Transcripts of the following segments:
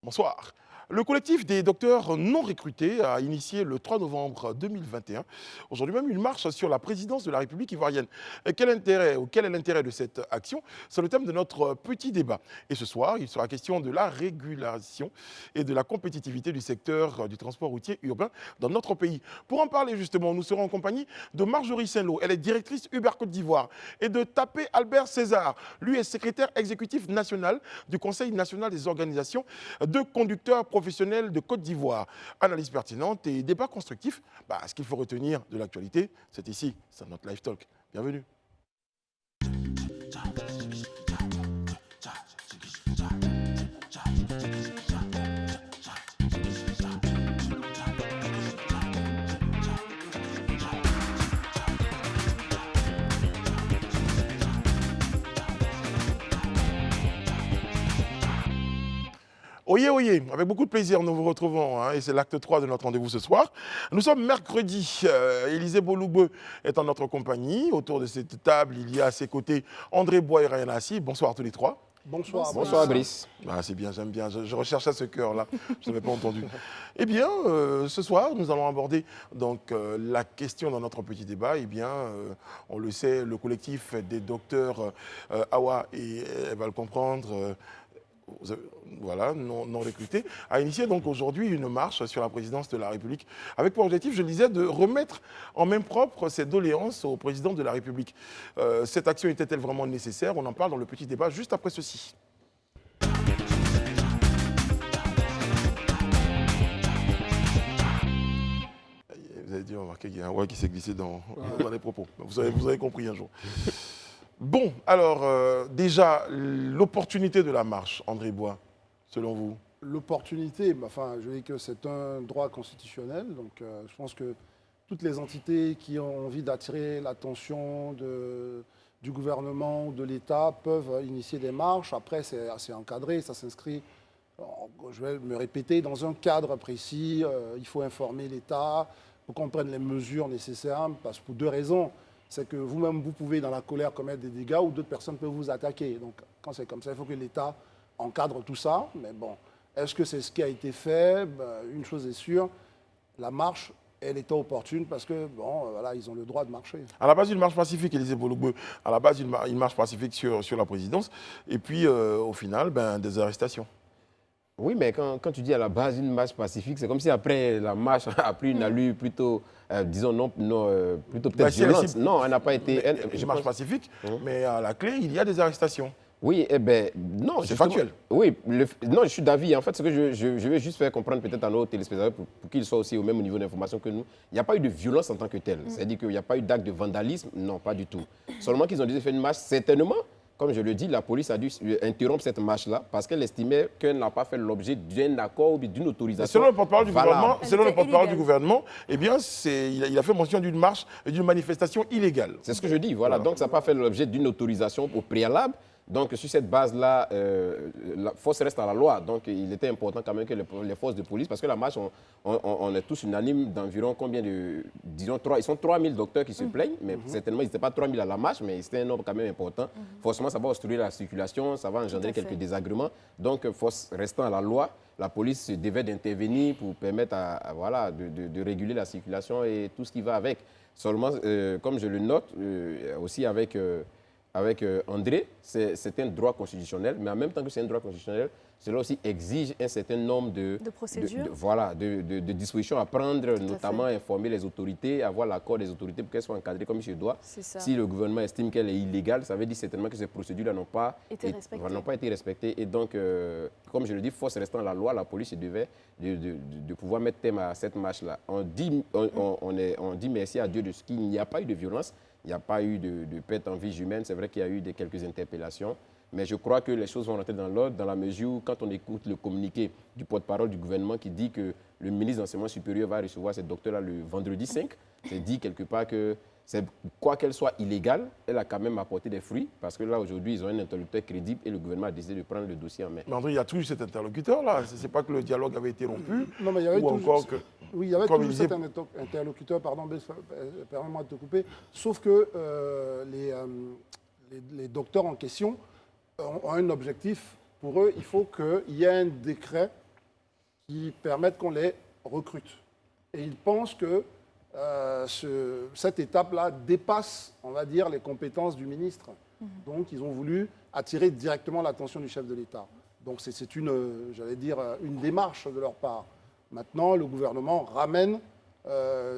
Bonsoir. Le collectif des docteurs non recrutés a initié le 3 novembre 2021, aujourd'hui même, une marche sur la présidence de la République ivoirienne. Et quel intérêt ou quel est l'intérêt de cette action? C'est le thème de notre petit débat. Et ce soir, il sera question de la régulation et de la compétitivité du secteur du transport routier urbain dans notre pays. Pour en parler justement, nous serons en compagnie de Marjorie Saint-Lô. Elle est directrice Uber Côte d'Ivoire. Et de Tapé Albert César. Lui est secrétaire exécutif national du Conseil national des organisations de conducteurs professionnels de Côte d'Ivoire. Analyse pertinente et débat constructif. Ce qu'il faut retenir de l'actualité, c'est ici, c'est notre Live Talk. Bienvenue. Oyez, oyez, avec beaucoup de plaisir, nous vous retrouvons, et c'est l'acte 3 de notre rendez-vous ce soir. Nous sommes mercredi, Élisée Boloubeu est en notre compagnie. Autour de cette table, il y a à ses côtés André Bois et Ryan Assi. Bonsoir à tous les trois. Bonsoir. Bonsoir, Brice. C'est bien, j'aime bien, je recherchais ce cœur-là, je n'avais pas entendu. Eh bien, ce soir, nous allons aborder donc, la question dans notre petit débat. Eh bien, on le sait, le collectif des docteurs Awa, et elle va le comprendre, voilà, non recrutés, a initié donc aujourd'hui une marche sur la présidence de la République avec pour objectif, je le disais, de remettre en main propre ces doléances au président de la République. Cette action était-elle vraiment nécessaire? On en parle dans le petit débat juste après ceci. Vous avez dû remarquer qu'il y a un roi qui s'est glissé dans les propos. Vous avez compris un jour. Bon, alors, déjà, l'opportunité de la marche, André Bois, selon vous? L'opportunité, je dis que c'est un droit constitutionnel. Donc, je pense que toutes les entités qui ont envie d'attirer l'attention du gouvernement ou de l'État peuvent initier des marches. Après, c'est assez encadré, ça s'inscrit, je vais me répéter, dans un cadre précis. Il faut informer l'État pour qu'on prenne les mesures nécessaires, parce que pour deux raisons. C'est que vous-même, vous pouvez, dans la colère, commettre des dégâts ou d'autres personnes peuvent vous attaquer. Donc, quand c'est comme ça, il faut que l'État encadre tout ça. Mais bon, est-ce que c'est ce qui a été fait? Une chose est sûre, la marche, elle était opportune parce que, voilà, ils ont le droit de marcher. À la base, une marche pacifique, Élisée Boloubeu, à la base, une marche pacifique sur la présidence, et puis, au final, des arrestations. Oui, mais quand tu dis à la base une marche pacifique, c'est comme si après la marche a pris une allure plutôt, disons, plutôt peut-être violente. Non, elle n'a pas été... Une marche pacifique, mais à la clé, il y a des arrestations. Oui, non. C'est factuel. Oui, non, je suis d'avis. En fait, ce que je vais juste faire comprendre peut-être à nos téléspectateurs pour qu'ils soient aussi au même niveau d'information que nous, il n'y a pas eu de violence en tant que telle. C'est-à-dire qu'il n'y a pas eu d'acte de vandalisme. Non, pas du tout. Seulement qu'ils ont dû faire une marche, certainement. Comme je le dis, la police a dû interrompre cette marche-là parce qu'elle estimait qu'elle n'a pas fait l'objet d'un accord ou d'une autorisation. Selon le porte-parole du gouvernement, eh bien, il a fait mention d'une marche et d'une manifestation illégale. C'est ce que je dis, voilà. Donc, ça n'a pas fait l'objet d'une autorisation au préalable. Donc, sur cette base-là, la force reste à la loi. Donc, il était important quand même que les forces de police, parce que la marche, on est tous unanimes d'environ combien de, disons, ils sont 3000 docteurs qui se plaignent, mais certainement, ils n'étaient pas 3000 à la marche, mais c'était un nombre quand même important. Forcément, ça va obstruer la circulation, ça va engendrer quelques désagréments. Donc, force restant à la loi, la police devait d'intervenir pour permettre voilà, de réguler la circulation et tout ce qui va avec. Seulement, comme je le note, aussi avec André, c'est un droit constitutionnel, mais en même temps que c'est un droit constitutionnel, cela aussi exige un certain nombre de procédures, de dispositions à prendre, notamment informer les autorités, avoir l'accord des autorités pour qu'elles soient encadrées comme il se doit. Si le gouvernement estime qu'elle est illégale, ça veut dire certainement que ces procédures-là n'ont pas été respectées. Et donc, comme je le dis, force restant à la loi, la police devait de pouvoir mettre thème à cette marche-là. On dit merci à Dieu de ce qu'il n'y a pas eu de violence. Il n'y a pas eu de perte en vie humaine. C'est vrai qu'il y a eu quelques interpellations. Mais je crois que les choses vont rentrer dans l'ordre dans la mesure où, quand on écoute le communiqué du porte-parole du gouvernement qui dit que le ministre d'Enseignement supérieur va recevoir cette docteur-là le vendredi 5, c'est dit quelque part que, quoi qu'elle soit illégale, elle a quand même apporté des fruits. Parce que là, aujourd'hui, ils ont un interlocuteur crédible et le gouvernement a décidé de prendre le dossier en main. Mais André, il y a toujours cet interlocuteur-là. Ce n'est pas que le dialogue avait été rompu. Non, mais il y avait toujours... Oui, il y avait toujours cet interlocuteur, pardon, permets-moi de te couper. Sauf que les docteurs en question ont un objectif. Pour eux, il faut qu'il y ait un décret qui permettent qu'on les recrute. Et ils pensent que cette étape-là dépasse, on va dire, les compétences du ministre. Donc, ils ont voulu attirer directement l'attention du chef de l'État. Donc, c'est une, j'allais dire, une démarche de leur part. Maintenant, le gouvernement ramène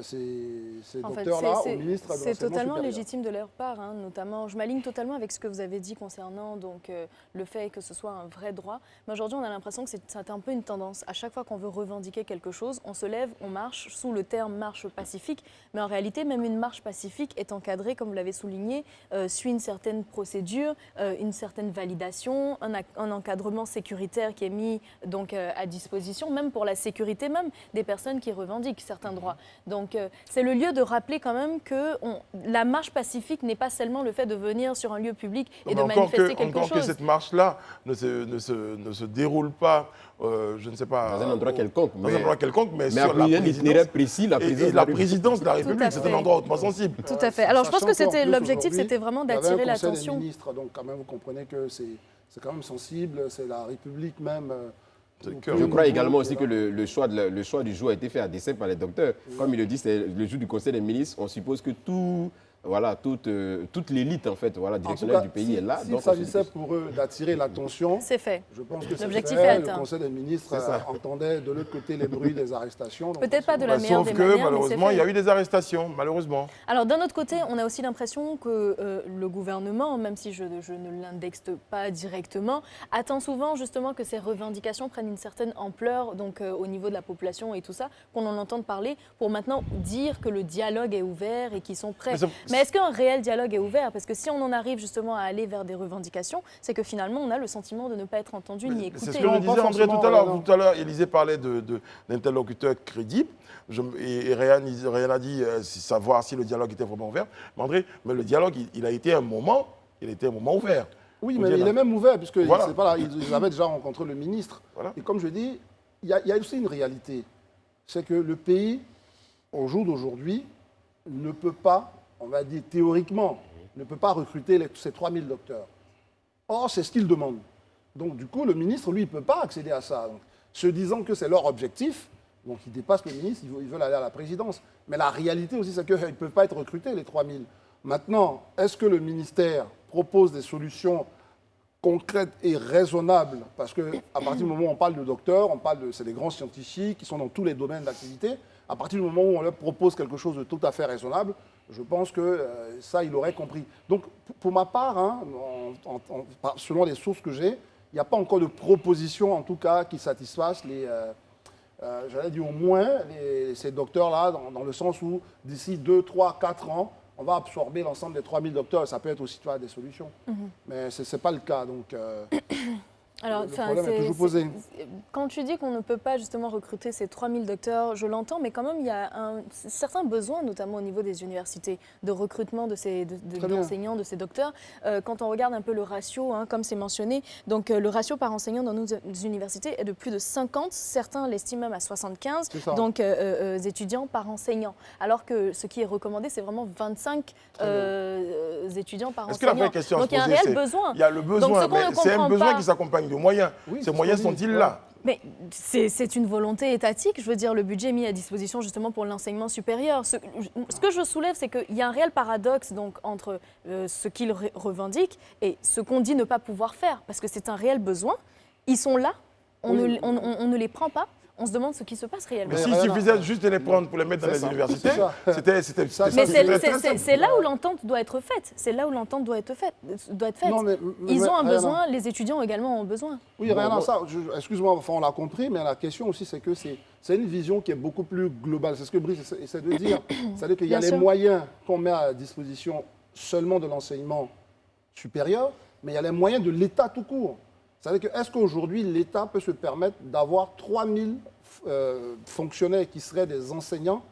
ces docteurs-là au ministre de l'Enseignement C'est totalement supérieur. légitime de leur part, hein, notamment. Je m'aligne totalement avec ce que vous avez dit concernant donc, le fait que ce soit un vrai droit. Mais aujourd'hui, on a l'impression que c'est un peu une tendance. À chaque fois qu'on veut revendiquer quelque chose, on se lève, on marche, sous le terme marche pacifique. Mais en réalité, même une marche pacifique est encadrée, comme vous l'avez souligné, suit une certaine procédure, une certaine validation, un encadrement sécuritaire qui est mis donc, à disposition, même pour la sécurité même des personnes qui revendiquent certains droits. Donc, c'est le lieu de rappeler quand même que la marche pacifique n'est pas seulement le fait de venir sur un lieu public et de manifester quelque chose. Encore que cette marche-là ne se déroule pas, je ne sais pas... Dans un endroit quelconque. Dans un endroit quelconque, mais sur il y a la un itinéraire précis, la présidence de la République. C'est un endroit hautement sensible. Tout à fait. Alors, je pense que Sachant qu'en plus, l'objectif, aujourd'hui, c'était vraiment il y avait d'attirer un conseil des l'attention. ministres, donc quand même, vous comprenez que c'est quand même sensible, c'est la République même. Je crois également aussi que le choix du jour a été fait à dessein par les docteurs. Comme il le dit, c'est le jour du Conseil des ministres. On suppose que toute l'élite en fait, directionnelle du pays est là. S'il s'agissait pour eux d'attirer l'attention, C'est fait. je pense que L'objectif c'est est fait. atteint. Le Conseil des ministres entendait de l'autre côté les bruits des arrestations. donc Peut-être pas de la Bah, meilleure sauf des que, manières, mais c'est malheureusement, fait. il y a eu des arrestations, malheureusement. Alors d'un autre côté, on a aussi l'impression que le gouvernement, même si je ne l'indexe pas directement, attend souvent justement que ces revendications prennent une certaine ampleur donc, au niveau de la population et tout ça, qu'on en entende parler pour maintenant dire que le dialogue est ouvert et qu'ils sont prêts. Mais est-ce qu'un réel dialogue est ouvert? Parce que si on en arrive justement à aller vers des revendications, c'est que finalement on a le sentiment de ne pas être entendu ni écouté. C'est ce que je disais, André, tout à l'heure. Élisée parlait d'interlocuteurs crédibles. Et Réan a dit savoir si le dialogue était vraiment ouvert. Mais André, le dialogue, il a été un moment ouvert. Oui, mais il est même ouvert, puisque Voilà. ils avaient déjà rencontré le ministre. Voilà. Et comme je dis, il y a aussi une réalité. C'est que le pays, au jour d'aujourd'hui, ne peut pas, on va dire théoriquement, ne peut pas recruter ces 3000 docteurs. Or, c'est ce qu'ils demandent. Donc, du coup, le ministre, lui, il ne peut pas accéder à ça. Donc, se disant que c'est leur objectif, donc ils dépassent le ministre, ils veulent aller à la présidence. Mais la réalité aussi, c'est qu'ils ne peuvent pas être recrutés, les 3000. Maintenant, est-ce que le ministère propose des solutions concrètes et raisonnables? Parce qu'à partir du moment où on parle de docteurs, c'est des grands scientifiques qui sont dans tous les domaines d'activité. À partir du moment où on leur propose quelque chose de tout à fait raisonnable, je pense que ça, il aurait compris. Donc, pour ma part, hein, selon les sources que j'ai, il n'y a pas encore de proposition, en tout cas, qui satisfasse j'allais dire au moins ces docteurs-là, dans le sens où d'ici 2, 3, 4 ans, on va absorber l'ensemble des 3000 docteurs. Ça peut être aussi des solutions. Mais ce n'est pas le cas. Donc, Alors, le problème est toujours posé. Quand tu dis qu'on ne peut pas justement recruter ces 3000 docteurs, je l'entends, mais quand même, il y a un certain besoin, notamment au niveau des universités, de recrutement d'enseignants, de ces docteurs. Quand on regarde un peu le ratio, hein, comme c'est mentionné, donc le ratio par enseignant dans nos universités est de plus de 50, certains l'estiment même à 75, donc étudiants par enseignant. Alors que ce qui est recommandé, c'est vraiment 25 étudiants par enseignant. Est-ce que la vraie question donc il y a un réel besoin. Il y a le besoin, mais c'est un besoin qui s'accompagne de moyens. Oui, Ces moyens sont-ils là? Mais c'est une volonté étatique. Je veux dire, le budget est mis à disposition justement pour l'enseignement supérieur. Ce que je soulève, c'est qu'il y a un réel paradoxe donc, entre ce qu'ils revendiquent et ce qu'on dit ne pas pouvoir faire. Parce que c'est un réel besoin. Ils sont là, on ne les prend pas. On se demande ce qui se passe réellement. Mais s'il suffisait juste de les prendre pour les mettre dans les universités, Mais c'est là où l'entente doit être faite. C'est là où l'entente doit être faite. Non, Ils ont un besoin, les étudiants également ont besoin. Oui, rien à ça. Excuse-moi, enfin, on l'a compris, mais la question aussi, c'est que c'est une vision qui est beaucoup plus globale. C'est ce que Brice essaie de dire. C'est-à-dire qu'il y a les moyens qu'on met à disposition seulement de l'enseignement supérieur, mais il y a les moyens de l'État tout court. C'est-à-dire que est-ce qu'aujourd'hui, l'État peut se permettre d'avoir 3000 fonctionnaires qui seraient des enseignants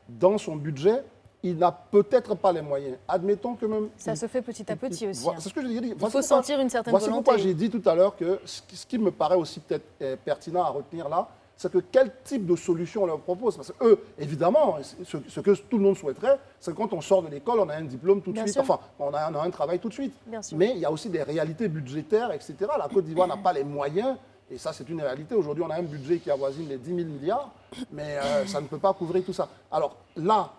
dans son budget? Il n'a peut-être pas les moyens. Admettons que même... Ça se fait petit à petit aussi. C'est ce que je dis. Il faut sentir une certaine volonté. Voici pourquoi j'ai dit tout à l'heure que ce qui me paraît aussi peut-être pertinent à retenir là, c'est que quel type de solution on leur propose. Parce que eux, évidemment, ce que tout le monde souhaiterait, c'est que quand on sort de l'école, on a un diplôme tout de suite. Enfin, on a un travail tout de suite. Mais il y a aussi des réalités budgétaires, etc. La Côte d'Ivoire n'a pas les moyens. Et ça, c'est une réalité. Aujourd'hui, on a un budget qui avoisine les 10 000 milliards, mais ça ne peut pas couvrir tout ça. Alors là,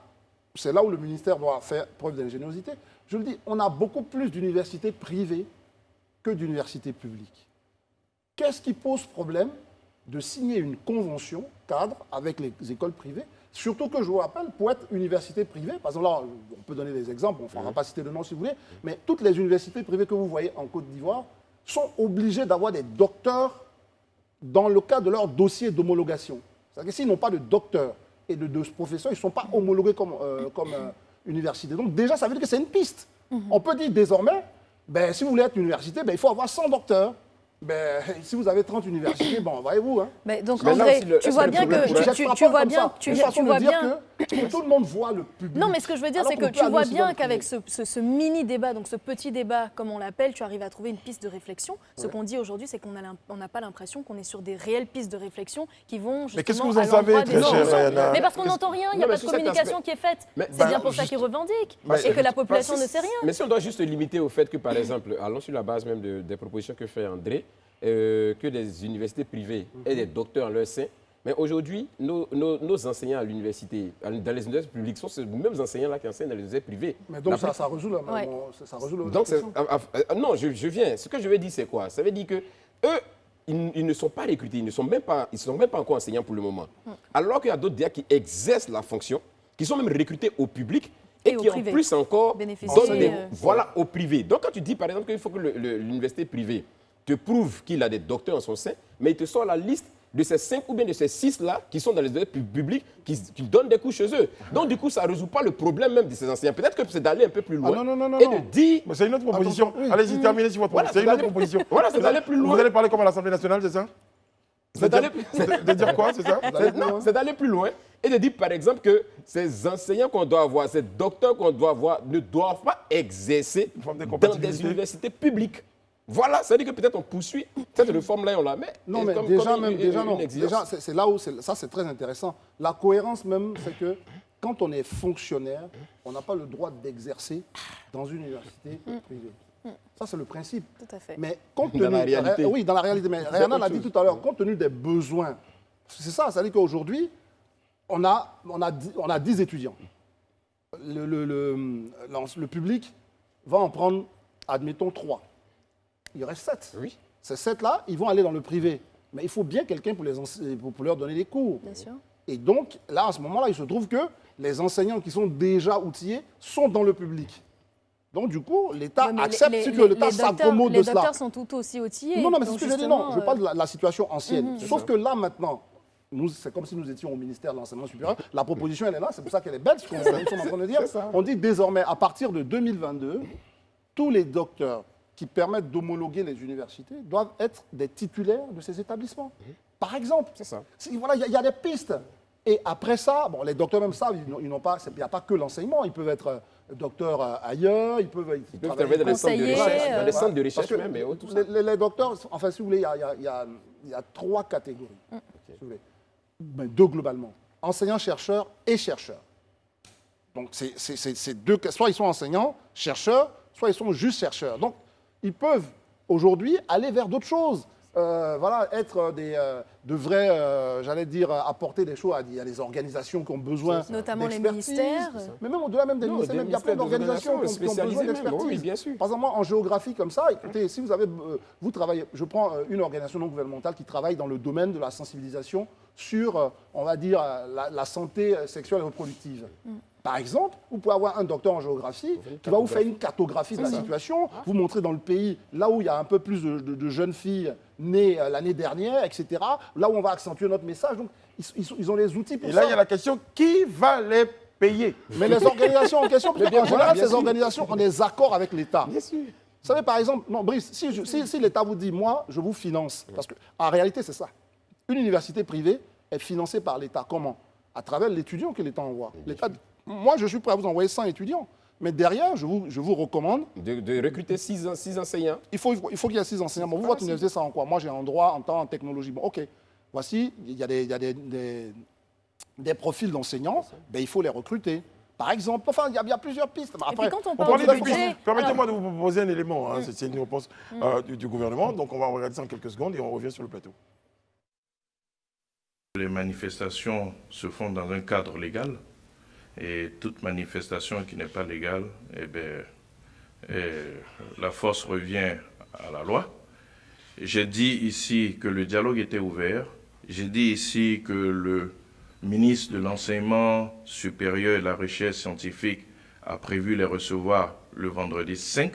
c'est là où le ministère doit faire preuve d'ingéniosité. Je le dis, on a beaucoup plus d'universités privées que d'universités publiques. Qu'est-ce qui pose problème de signer une convention cadre avec les écoles privées? Surtout que je vous rappelle, pour être université privée, par exemple, là, on peut donner des exemples, on ne va pas citer de nom si vous voulez, mais toutes les universités privées que vous voyez en Côte d'Ivoire sont obligées d'avoir des docteurs dans le cas de leur dossier d'homologation. C'est-à-dire que s'ils n'ont pas de docteur et de professeurs, ils ne sont pas homologués comme université. Donc déjà, ça veut dire que c'est une piste. On peut dire désormais, ben, si vous voulez être université, ben, il faut avoir 100 docteurs. Ben, si vous avez 30 universités, bon, voyez-vous. Hein. Mais donc, Mais là André, aussi, le- tu est-ce vois que bien le problème que... pourrait- Tu vois bien... Une façon de dire que tout le monde voit le public. Non, mais ce que je veux dire, Alors c'est qu'on que peut tu aller vois aussi dans bien le qu'avec privé. ce mini-débat, donc ce petit débat, comme on l'appelle, tu arrives à trouver une piste de réflexion. Ce qu'on dit aujourd'hui, c'est qu'on n'a pas l'impression qu'on est sur des réelles pistes de réflexion qui vont justement Mais qu'est-ce que vous en à l'endroit savez, des très chère innovations. Rayana? Mais parce qu'on n'entend rien, il n'y a Non, mais pas de sur cet communication aspect- qui est faite. Mais- C'est bien bah, pour ça juste- qu'ils revendiquent Bah, et que la population Bah, ne sait rien. Mais si on doit juste limiter au fait que, par exemple, allons sur la base même des propositions que fait André, que des universités privées aient des docteurs en leur sein, mais aujourd'hui, nos enseignants à l'université, dans les universités publiques, sont ces mêmes enseignants-là qui enseignent dans les universités privées. Mais donc La ça résout le Ouais. ça résout le Donc, question. non, je viens. Ce que je veux dire, c'est quoi? Ça veut dire que eux, ils ne sont pas recrutés, ils ne sont même pas encore enseignants pour le moment. Alors qu'il y a d'autres DA qui exercent la fonction, qui sont même recrutés au public et Et au qui en privé. plus encore Bénéficier, donnent des, euh, voilà, au privé. Donc, quand tu dis, par exemple, qu'il faut que l'université privée te prouve qu'il a des docteurs en son sein, mais il te sort la liste de ces 5 ou bien de ces 6-là qui sont dans les universités publiques, qui donnent des coups chez eux. Donc, du coup, ça ne résout pas le problème même de ces enseignants. Peut-être que c'est d'aller un peu plus loin non, et non. de dire... Mais c'est une autre proposition. Attention, oui. Allez-y, terminez sur votre Voilà, proposition. C'est une c'est autre d'aller- proposition. Voilà, c'est d'aller plus loin. Vous allez parler comme à l'Assemblée nationale, c'est ça? C'est d'aller- De dire quoi, c'est ça? Non, c'est d'aller plus loin et de dire, par exemple, que ces enseignants qu'on doit avoir, ces docteurs qu'on doit avoir, ne doivent pas exercer forme de dans compatibilité. des universités publiques. Voilà, ça veut dire que peut-être on poursuit cette réforme-là et on la met. Non, et mais comme déjà, une- même, déjà, une non. exigence. Déjà, c'est là où ça, c'est très intéressant. La cohérence même, c'est que quand on est fonctionnaire, on n'a pas le droit d'exercer dans une université privée. Ça, c'est le principe. Tout à fait. Mais compte Dans tenu... la réalité. Oui, dans la réalité. Mais Rayana l'a autre dit chose. tout à l'heure, compte tenu des besoins. C'est ça, c'est-à-dire qu'aujourd'hui, on a 10 étudiants. Le public va en prendre, admettons, 3. Il reste 7. Oui. Ces 7-là, ils vont aller dans le privé. Mais il faut bien quelqu'un pour leur donner des cours. Bien sûr. Et donc, là, à ce moment-là, il se trouve que les enseignants qui sont déjà outillés sont dans le public. Donc, du coup, l'État Ouais, mais accepte si que l'État s'accommode de les cela. docteurs sont tout aussi outillés. Non, non, mais c'est Donc, ce que je dis, justement, non. Je parle de la situation ancienne. C'est Sauf ça. que là, maintenant, c'est comme si nous étions au ministère de l'Enseignement supérieur. La proposition, elle est là. C'est pour ça qu'elle est belle, ce qu'on est en train de dire. C'est ça. On dit désormais, à partir de 2022, tous les docteurs qui permettent d'homologuer les universités doivent être des titulaires de ces établissements. Par exemple. C'est ça. Voilà, il y a des pistes. Et après ça, bon, les docteurs même savent, il n'y a pas que l'enseignement. Ils peuvent être docteurs ailleurs, ils peuvent travailler dans les centres de Conseiller, recherche, dans les centres de Parce recherche que même, et autres, tout ça. les docteurs, enfin, si vous voulez, il y a 3 catégories. Si vous voulez. Ben, 2 globalement. Enseignants-chercheurs et chercheurs. Donc, c'est 2. Soit ils sont enseignants, chercheurs, soit ils sont juste chercheurs. Donc, ils peuvent aujourd'hui aller vers d'autres choses. Voilà, être de vrais, j'allais dire, apporter des choses à des organisations qui ont besoin Notamment les d'expertise. ministères. Mais même au-delà même des Non, ministères, des même, il y a plein ministères, des d'organisations qui ont besoin spécialisées même, d'expertise. oui, bien sûr. Par exemple, moi, en géographie comme ça, écoutez, si vous avez, vous travaillez, je prends une organisation non gouvernementale qui travaille dans le domaine de la sensibilisation sur, on va dire, la santé sexuelle et reproductive. Par exemple, vous pouvez avoir un docteur en géographie qui va vous faire une cartographie de la situation, vous montrer dans le pays, là où il y a un peu plus de jeunes filles nées l'année dernière, etc., là où on va accentuer notre message. Donc, ils ont les outils pour Et ça. là, il y a la question, qui va les payer? Mais les organisations en question, parce Mais bien qu'en sûr, général, bien ces sûr. organisations ont des accords avec l'État. Bien sûr. Vous savez, par exemple, non, Brice, si l'État vous dit, moi, je vous finance, parce qu'en réalité, c'est ça. Une université privée est financée par l'État. Comment? À travers l'étudiant que l'État envoie. L'État, moi, je suis prêt à vous envoyer 100 étudiants. Mais derrière, je vous recommande, De recruter 6 enseignants. il faut qu'il y ait 6 enseignants. Bon, vous, votre université, ça en quoi? Moi, j'ai un droit en temps, en technologie. Bon, OK. Voici, il y a des profils d'enseignants, ben, il faut les recruter. Par exemple, enfin, il y a plusieurs pistes. Mais Et puis quand on On parle parlait du de budget, Permettez-moi de vous proposer un élément. Hein, c'est une réponse du gouvernement. Donc, on va regarder ça en quelques secondes et on revient sur le plateau. Les manifestations se font dans un cadre légal et toute manifestation qui n'est pas légale, eh bien, la force revient à la loi. J'ai dit ici que le dialogue était ouvert. J'ai dit ici que le ministre de l'Enseignement supérieur et de la Recherche scientifique a prévu les recevoir le vendredi 5,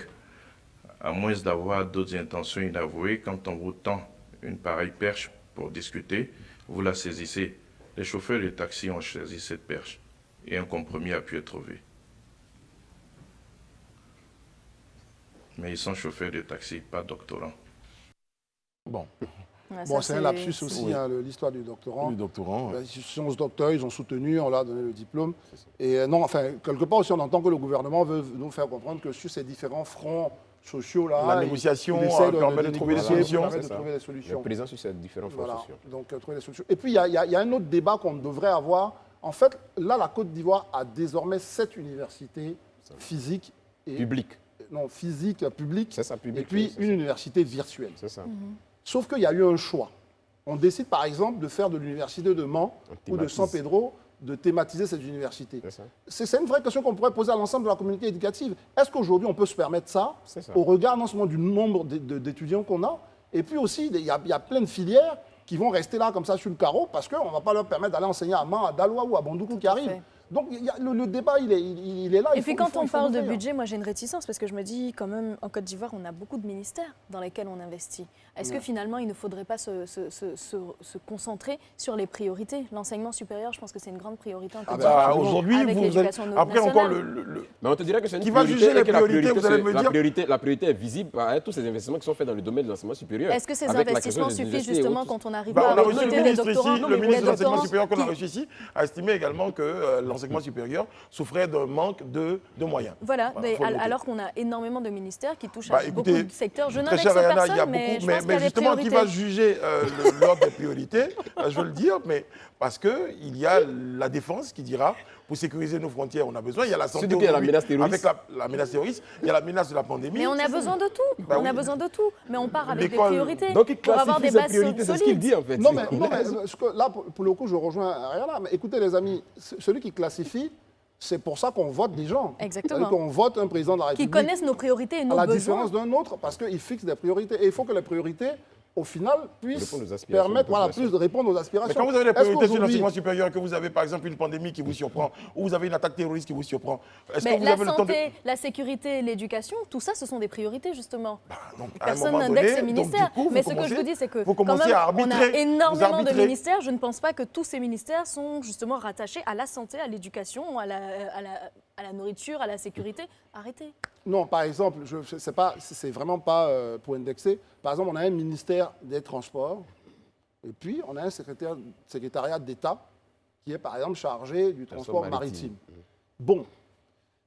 à moins d'avoir d'autres intentions inavouées. Quand on vous tend une pareille perche pour discuter, vous la saisissez. Les chauffeurs de taxi ont saisi cette perche et un compromis a pu être trouvé. Mais ils sont chauffeurs de taxi, pas doctorants. Bon, ouais, Bon, ça, c'est un lapsus oui. aussi, hein, l'histoire du doctorant. le doctorant. Ben, ils sont docteurs, ils ont soutenu, on leur a donné le diplôme. Et non, enfin, quelque part aussi, on entend que le gouvernement veut nous faire comprendre que sur ces différents fronts sociaux-là, La négociation il essaie permet de trouver des négocier, solutions. permet de C'est ça. trouver des Le solutions. président sur ces différents fonds Voilà, sociaux. donc trouver des solutions. Et puis, il y a un autre débat qu'on devrait avoir. En fait, là, la Côte d'Ivoire a désormais 7 universités physiques et Public. non, physiques, publiques, C'est ça, public. et puis c'est une ça. université virtuelle. C'est ça. Sauf qu'il y a eu un choix. On décide par exemple de faire de l'université de Mans On ou de thématise. San Pedro, de thématiser cette université. C'est ça. C'est une vraie question qu'on pourrait poser à l'ensemble de la communauté éducative. Est-ce qu'aujourd'hui on peut se permettre ça, C'est ça. au regard non seulement du nombre d'étudiants qu'on a, et puis aussi il y a plein de filières qui vont rester là comme ça sur le carreau parce qu'on ne va pas leur permettre d'aller enseigner à Mans, à Daloa ou à Bandoukou qui arrivent. fait. Donc le débat il est là. Et puis quand on il faut parle de l'ouvrir. budget, moi j'ai une réticence parce que je me dis quand même en Côte d'Ivoire on a beaucoup de ministères dans lesquels on investit. Est-ce que finalement il ne faudrait pas se concentrer sur les priorités? L'enseignement supérieur, je pense que c'est une grande priorité en Côte Bah, d'Ivoire. aujourd'hui, Avec vous allez... l'éducation après nationale. encore Mais on te dirait que c'est une Qui va priorité juger les et que la priorités, vous allez me la dire la priorité est visible par tous ces investissements qui sont faits dans le domaine de l'enseignement supérieur. Est-ce que ces Avec la question investissements des suffisent universités et justement autres. quand on arrive Bah, pas on à a reçu le recruter les ministre doctorants ici, le ministre de l'enseignement supérieur qu'on a qui- reçu ici, a estimé également que l'enseignement supérieur souffrait d'un manque de moyens. Voilà, Voilà, faut le noter. alors qu'on a énormément de ministères qui touchent Bah, à beaucoup écoutez, de secteurs. Je Très n'indexe cher Rihanna, il y a personne, mais beaucoup, je pense qu'il y a des justement, qui va priorités. juger l'ordre des priorités, je veux le dire, mais parce qu'il y a la défense qui dira, pour sécuriser nos frontières, on a besoin, il y a la santé Surtout qu'il y a la aujourd'hui, menace terroriste. avec la menace terroriste, il y a la menace de la pandémie. Mais on a C'est ça. besoin de tout. Bah on a oui. besoin de tout. Mais on part avec des L'école- priorités. Donc il pour avoir des classifie ses bases priorités, c'est ce qu'il solides. dit en fait. Non, mais là, pour le coup, je rejoins Ariana. Mais écoutez, les amis, celui qui classifie, c'est pour ça qu'on vote des gens. Exactement. C'est-à-dire qu'on vote un président de la Qui République connaissent nos priorités et à nos la besoins. différence d'un autre, parce qu'il fixe des priorités. Et il faut que les priorités, au final, puissent Répondre aux aspirations permettre, de la voilà, population. plus de répondre aux Mais aspirations. quand vous avez des Est-ce priorités sur qu'aujourd'hui- l'enseignement supérieur, que vous avez par exemple une pandémie qui vous surprend, ou vous avez une attaque terroriste qui vous surprend, est-ce que Mais vous la avez le temps de... santé, la sécurité, l'éducation, tout ça, ce sont des priorités justement. Donc, à un Personne moment n'indexe donné, ces donc, ministères. du coup, Mais vous ce que je commencez- vous dis, c'est que vous quand commencez même, à on a arbitrer, vous énormément de arbitrez. ministères. Je ne pense pas que tous ces ministères sont justement rattachés à la santé, à l'éducation, à la nourriture, à la sécurité. Arrêtez. Non, par exemple, c'est vraiment pas pour indexer. Par exemple, on a un ministère des Transports, et puis on a un secrétariat d'État qui est, par exemple, chargé du transport maritime. Bon,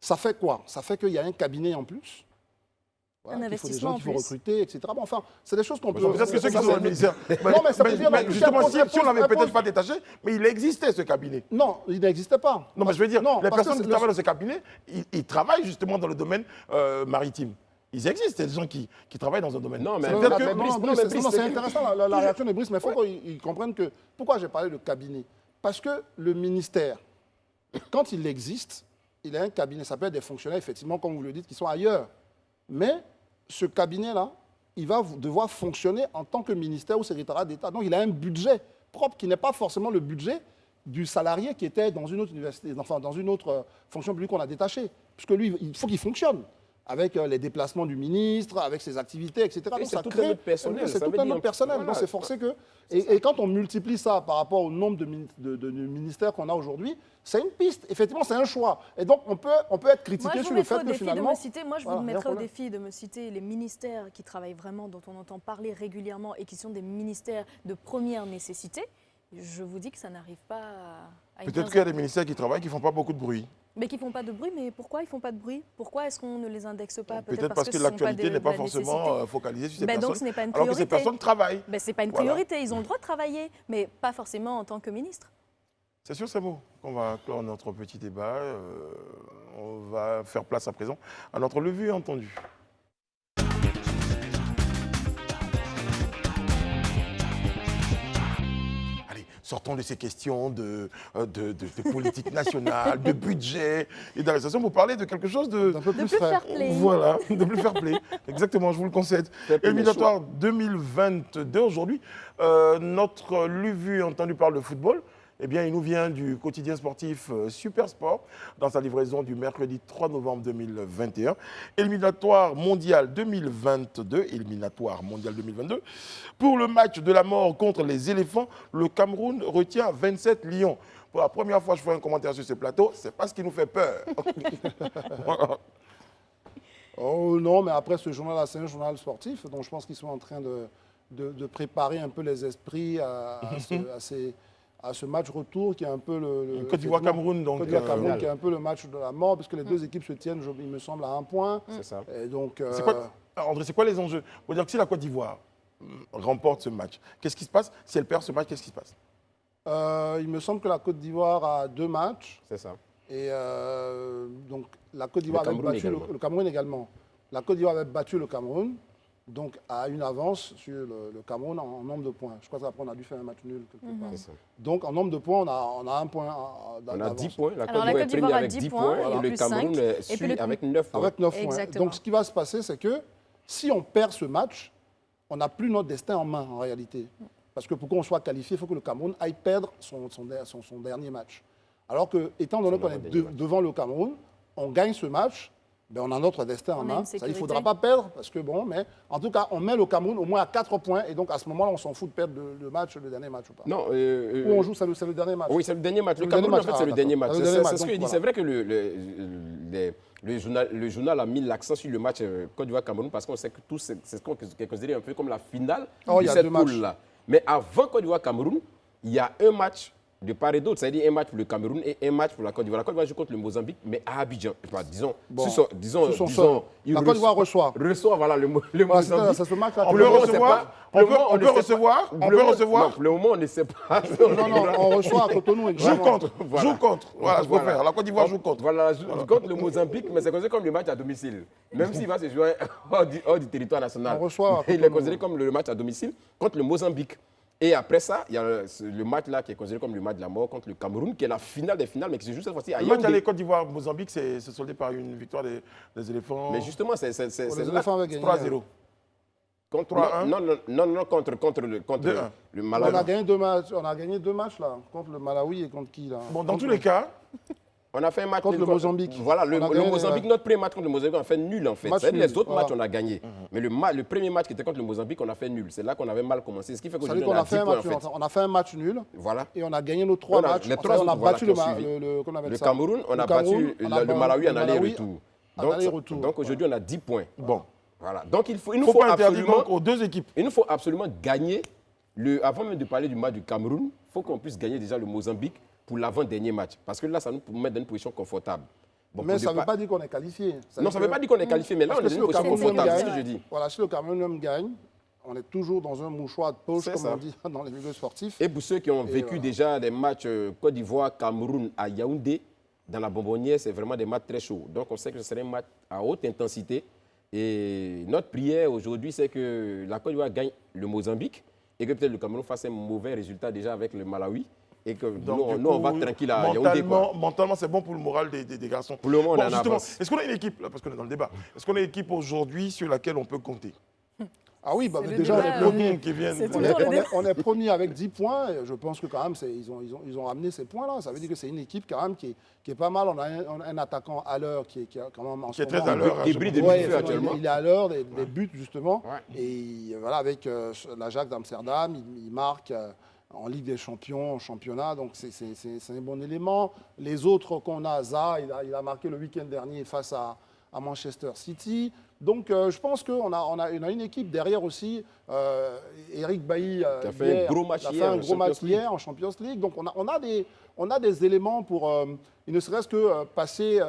ça fait quoi? Ça fait qu'il y a un cabinet en plus. Voilà, Un qu'il faut des investissement gens en qu'il faut plus. recruter, etc. Bon, enfin, c'est des choses qu'on peut... Peut-être que ceux qui ça, sont dans le c'est- ministère. Non, mais ça veut dire... justement, si on l'avait peut-être réponse- pas détaché, mais il existait ce cabinet. Non, il n'existait pas. Non, mais je veux dire, Non, les parce que personnes qui travaillent dans ce cabinet, ils travaillent justement dans le domaine maritime. Ils existent, des gens qui travaillent dans un domaine. Non, mais C'est Non, peut-être mais que- Brice, non, mais Brice, c'est c'est- intéressant la réaction de Brice, mais il faut qu'ils comprennent que... Pourquoi j'ai parlé de cabinet? Parce que le ministère, quand il existe, il a un cabinet, ça peut être des fonctionnaires, effectivement, comme vous le dites, qui sont ailleurs. Mais ce cabinet-là, il va devoir fonctionner en tant que ministère ou secrétariat d'État. Donc il a un budget propre qui n'est pas forcément le budget du salarié qui était dans une autre université, enfin dans une autre fonction publique qu'on a détachée. Puisque lui, il faut qu'il fonctionne avec les déplacements du ministre, avec ses activités, etc. Et Donc, c'est ça tout crée- un autre personnel, C'est ça tout veut un dire- autre personnel. voilà. Donc c'est forcé que... Et quand on multiplie ça par rapport au nombre de ministères qu'on a aujourd'hui, c'est une piste. Effectivement, c'est un choix. Et donc on peut être Moi, critiqué je sur vous le mettrai fait au que défi de finalement... me citer. Moi, je Voilà, vous il y a un mettrai au problème. défi de me citer les ministères qui travaillent vraiment, dont on entend parler régulièrement et qui sont des ministères de première nécessité. Je vous dis que ça n'arrive pas à une Peut-être qu'il y a quinzaine. des ministères qui travaillent qui ne font pas beaucoup de bruit. Mais qui ne font pas de bruit. Mais pourquoi ils ne font pas de bruit? Pourquoi est-ce qu'on ne les indexe pas? Peut-être parce que ce sont pas l'actualité de n'est pas la forcément nécessité. focalisée sur ces Ben donc, personnes. ce n'est pas une alors que ces priorité. personnes travaillent. Ben, ce n'est pas une Voilà. priorité. Ils ont le droit de travailler, mais pas forcément en tant que ministre. C'est sur ces mots qu'on va clore notre petit débat. On va faire place à présent à notre le vu et entendu. Allez, sortons de ces questions de politique nationale, de budget et d'arrestation pour parler de quelque chose Un peu De plus plus frais. fair play. Voilà, de plus fair play. Exactement, je vous le concède. Éliminatoire 2022 aujourd'hui. Notre lu-vu entendu parle de football. Eh bien, il nous vient du quotidien sportif Super Sport dans sa livraison du mercredi 3 novembre 2021. Éliminatoire mondial 2022. Éliminatoire mondial 2022. Pour le match de la mort contre les éléphants, le Cameroun retient 27 lions. Pour la première fois, je fais un commentaire sur ce plateau. C'est pas ce qui nous fait peur. Voilà. Oh non, mais après ce journal-là, c'est un journal sportif, donc je pense qu'ils sont en train de préparer un peu les esprits à ce match retour qui est un peu le Côte d'Ivoire-Cameroun, donc. Côte d'Ivoire-Cameroun, qui est un peu le match de la mort, parce que les deux équipes se tiennent, il me semble, à 1 point. C'est ça. Et donc, C'est quoi, André, c'est quoi les enjeux? Faut dire que si la Côte d'Ivoire remporte ce match, qu'est-ce qui se passe? Si elle perd ce match, qu'est-ce qui se passe? il me semble que la Côte d'Ivoire a 2 matchs. C'est ça. Et donc, la Côte d'Ivoire avait Cameroun battu également. le Cameroun également. La Côte d'Ivoire avait battu le Cameroun, donc a une avance sur le Cameroun en nombre de points. Je crois qu'après, on a dû faire un match nul quelque part. C'est ça. Donc, en nombre de points, on a 1 point On a d'avance. 10 points. La Alors, Côte la d'Ivoire est Côte d'Ivoire première a avec 10 10 points, points et et le plus Cameroun 5. Et suit puis le- avec 9 points. Avec 9 points. Exactement. Donc, ce qui va se passer, c'est que si on perd ce match, on n'a plus notre destin en main, en réalité. Parce que pour qu'on soit qualifié, il faut que le Cameroun aille perdre son dernier match. Alors que, étant donné Son qu'on est avant-dernier match. devant le Cameroun, on gagne ce match, ben on a notre destin en On a main. une Ça, il ne sécurité. faudra pas perdre, parce que bon, mais en tout cas, on met le Cameroun au moins à 4 points, et donc à ce moment-là, on s'en fout de perdre le dernier match ou pas. Non, Où on joue, c'est le dernier match. Oui, c'est le dernier match. Le Le dernier Cameroun, en match, fait, c'est le d'accord. dernier match. Le C'est dernier c'est match, ce que je donc dis. C'est vrai que le journal a mis l'accent sur le match Côte d'Ivoire-Cameroun parce qu'on sait que tout, c'est ce qu'on est considéré un peu comme la finale Oh, il de y a cette 2 matchs. poule-là. Mais avant Côte d'Ivoire-Cameroun, il y a un match de part et d'autre, c'est-à-dire un match pour le Cameroun et un match pour la Côte d'Ivoire. La Côte d'Ivoire joue contre le Mozambique, mais à Abidjan. Enfin, disons, Bon, disons, sur son sol. il La Côte d'Ivoire reçoit. Voilà, le Voilà, Mozambique. c'est ce match-là. On Pour peut le moment, recevoir, on sait pas. on peut recevoir, on peut recevoir. Non, pour le moment, on ne sait pas. Non, non, on reçoit à Cotonou. Joue évidemment. contre, Voilà. joue contre. Voilà, je peux Voilà. faire. La Côte d'Ivoire joue contre. Voilà, contre le Mozambique, mais c'est considéré comme le match à domicile. Même s'il va se jouer hors du territoire national. On reçoit à Il est Cotonou. considéré comme le match à domicile contre le Mozambique. Et après ça, il y a le match là qui est considéré comme le match de la mort contre le Cameroun, qui est la finale des finales, mais qui se joue cette fois-ci à Le match Yaoundé. aller Côte d'Ivoire-Mozambique, c'est soldé par une victoire des éléphants. Mais justement, c'est Les là. éléphants avaient gagné. 3-0. Contre, 3-1. non, contre 2-1. le On Malawi. a gagné 2 matchs. On a gagné 2 matchs là, contre le Malawi et contre qui là? Bon, dans Contre tous les cas, On a fait un match Contre nul le Mozambique. Voilà, le On a gagné, Mozambique, notre premier match contre le Mozambique, on a fait nul en fait. Match C'est-à-dire nul, les autres voilà. matchs, on a gagné. Mais le premier match qui était contre le Mozambique, on a fait nul. C'est là qu'on avait mal commencé. Ce qui fait Ça veut qu'aujourd'hui, dire on qu'on a a fait 10 un points en match, fait. on a fait un match nul Voilà. et on a gagné nos 3 On a- matchs. les Enfin, trois on a autres, voilà, battu qui ont suivi. comment on appelle Le ça Cameroun, on Le a Cameroun, battu on a le Malawi en le Malawi aller-retour. en aller-retour. Donc aujourd'hui, on a 10 points. bon. Voilà. Donc il Il ne nous faut faut pas interdire absolument, donc aux deux équipes. il nous faut absolument gagner. Avant même de parler du match du Cameroun, il faut qu'on puisse gagner déjà le Mozambique pour l'avant-dernier match. Parce que là, ça nous met dans une position confortable. Bon, Mais pour ça ne veut départ- pas dire qu'on est qualifié. Non, ça ne veut pas dire qu'on est qualifié, mais là, Parce on que est si dans une le position Cameroun confortable, c'est ce gagne, que je dis. voilà, si le Cameroun gagne, on est toujours dans un mouchoir de poche, C'est comme ça. on dit dans les milieux sportifs. Et pour ceux qui ont vécu voilà. déjà des matchs Côte d'Ivoire, Cameroun à Yaoundé, dans la bonbonnière, c'est vraiment des matchs très chauds. Donc on sait que ce serait un match à haute intensité. Et notre prière aujourd'hui, c'est que la Côte d'Ivoire gagne le Mozambique et que peut-être le Cameroun fasse un mauvais résultat déjà avec le Malawi. Et que Donc, du nous, on coup, va tranquille à Yaoundé. Quoi. Mentalement, c'est bon pour le moral des garçons. Pour le moment, on Bon, est en justement, avance. est-ce qu'on a une équipe, là, parce qu'on est dans le débat, est-ce qu'on a une équipe aujourd'hui sur laquelle on peut compter? Ah oui, bah, C'est le déjà, débat, on est Le premier. monde qui vient. c'est de- toujours le débat. On est premier avec 10 points. Et je pense que quand même, ils ont ramené ces points-là. Ça veut dire que c'est une équipe quand même qui est pas mal. On a un attaquant à l'heure qui est quand même en Qui est ce très moment- à l'heure. Qui brille de Ouais, feu actuellement. il est à l'heure des buts, justement. Ouais. Et voilà, avec l'Ajax d'Amsterdam, il marque en Ligue des Champions, en championnat. Donc, c'est un bon élément. Les autres qu'on a, il a marqué le week-end dernier face à Manchester City. Donc, je pense qu'on a une équipe derrière aussi. Eric Bailly Qui a fait un gros match a fait hier un en gros match Champions League. hier en Champions League. Donc, on a des éléments pour, il ne serait-ce que passer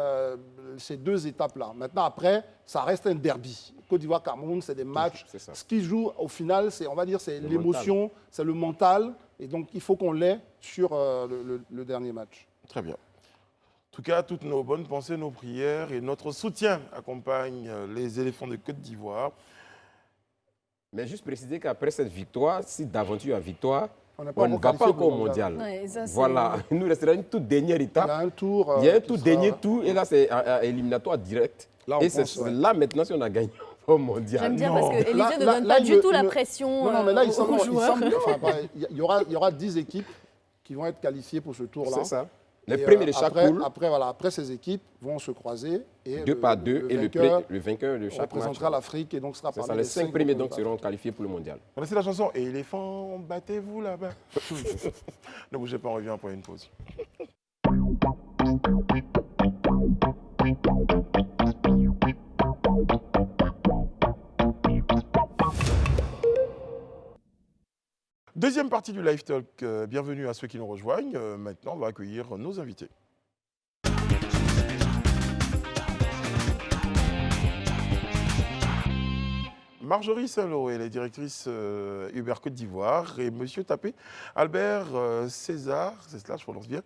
ces 2 étapes-là. Maintenant, après, ça reste un derby. Côte d'Ivoire-Cameroun, c'est des matchs. C'est ça. Ce qui joue au final, c'est, on va dire, c'est Le l'émotion, c'est le mental. Et donc, il faut qu'on l'ait sur le dernier match. Très bien. En tout cas, toutes nos bonnes pensées, nos prières et notre soutien accompagnent les éléphants de Côte d'Ivoire. Mais juste préciser qu'après cette victoire, si d'aventure il y a victoire, On on ne va pas encore au mondial. Ouais, ça, c'est- Voilà, il nous restera une toute dernière Il y étape. a un tour. Il y a un qui tout sera- dernier tour, et là, c'est un éliminatoire direct. Là, on Et pense, c'est ouais. là, maintenant, si on a gagné au mondial. J'aime bien Non. parce que Élysée Là- ne là- donne là, pas il du me- tout la il me- pression Non, mais là, il aux semble, joueurs. enfin, il y aura 10 équipes qui vont être qualifiées pour ce tour-là. C'est ça. Les Et, premiers de chaque après, poule, après, ces équipes vont se croiser. Et deux par deux, et le vainqueur de chaque match. représentera l'Afrique et donc sera C'est parmi ça, les 5 cinq premiers dont on donc parle. seront qualifiés pour le mondial. Connaissez la chanson Éléphant, battez-vous là-bas. Ne bougez pas, on revient après une pause. Deuxième partie du Live Talk. Bienvenue à ceux qui nous rejoignent. Maintenant, on va accueillir nos invités. Marjorie Saint-Lô, elle est directrice Uber Côte d'Ivoire, et Monsieur Tapé Albert César, c'est cela, je prononce bien,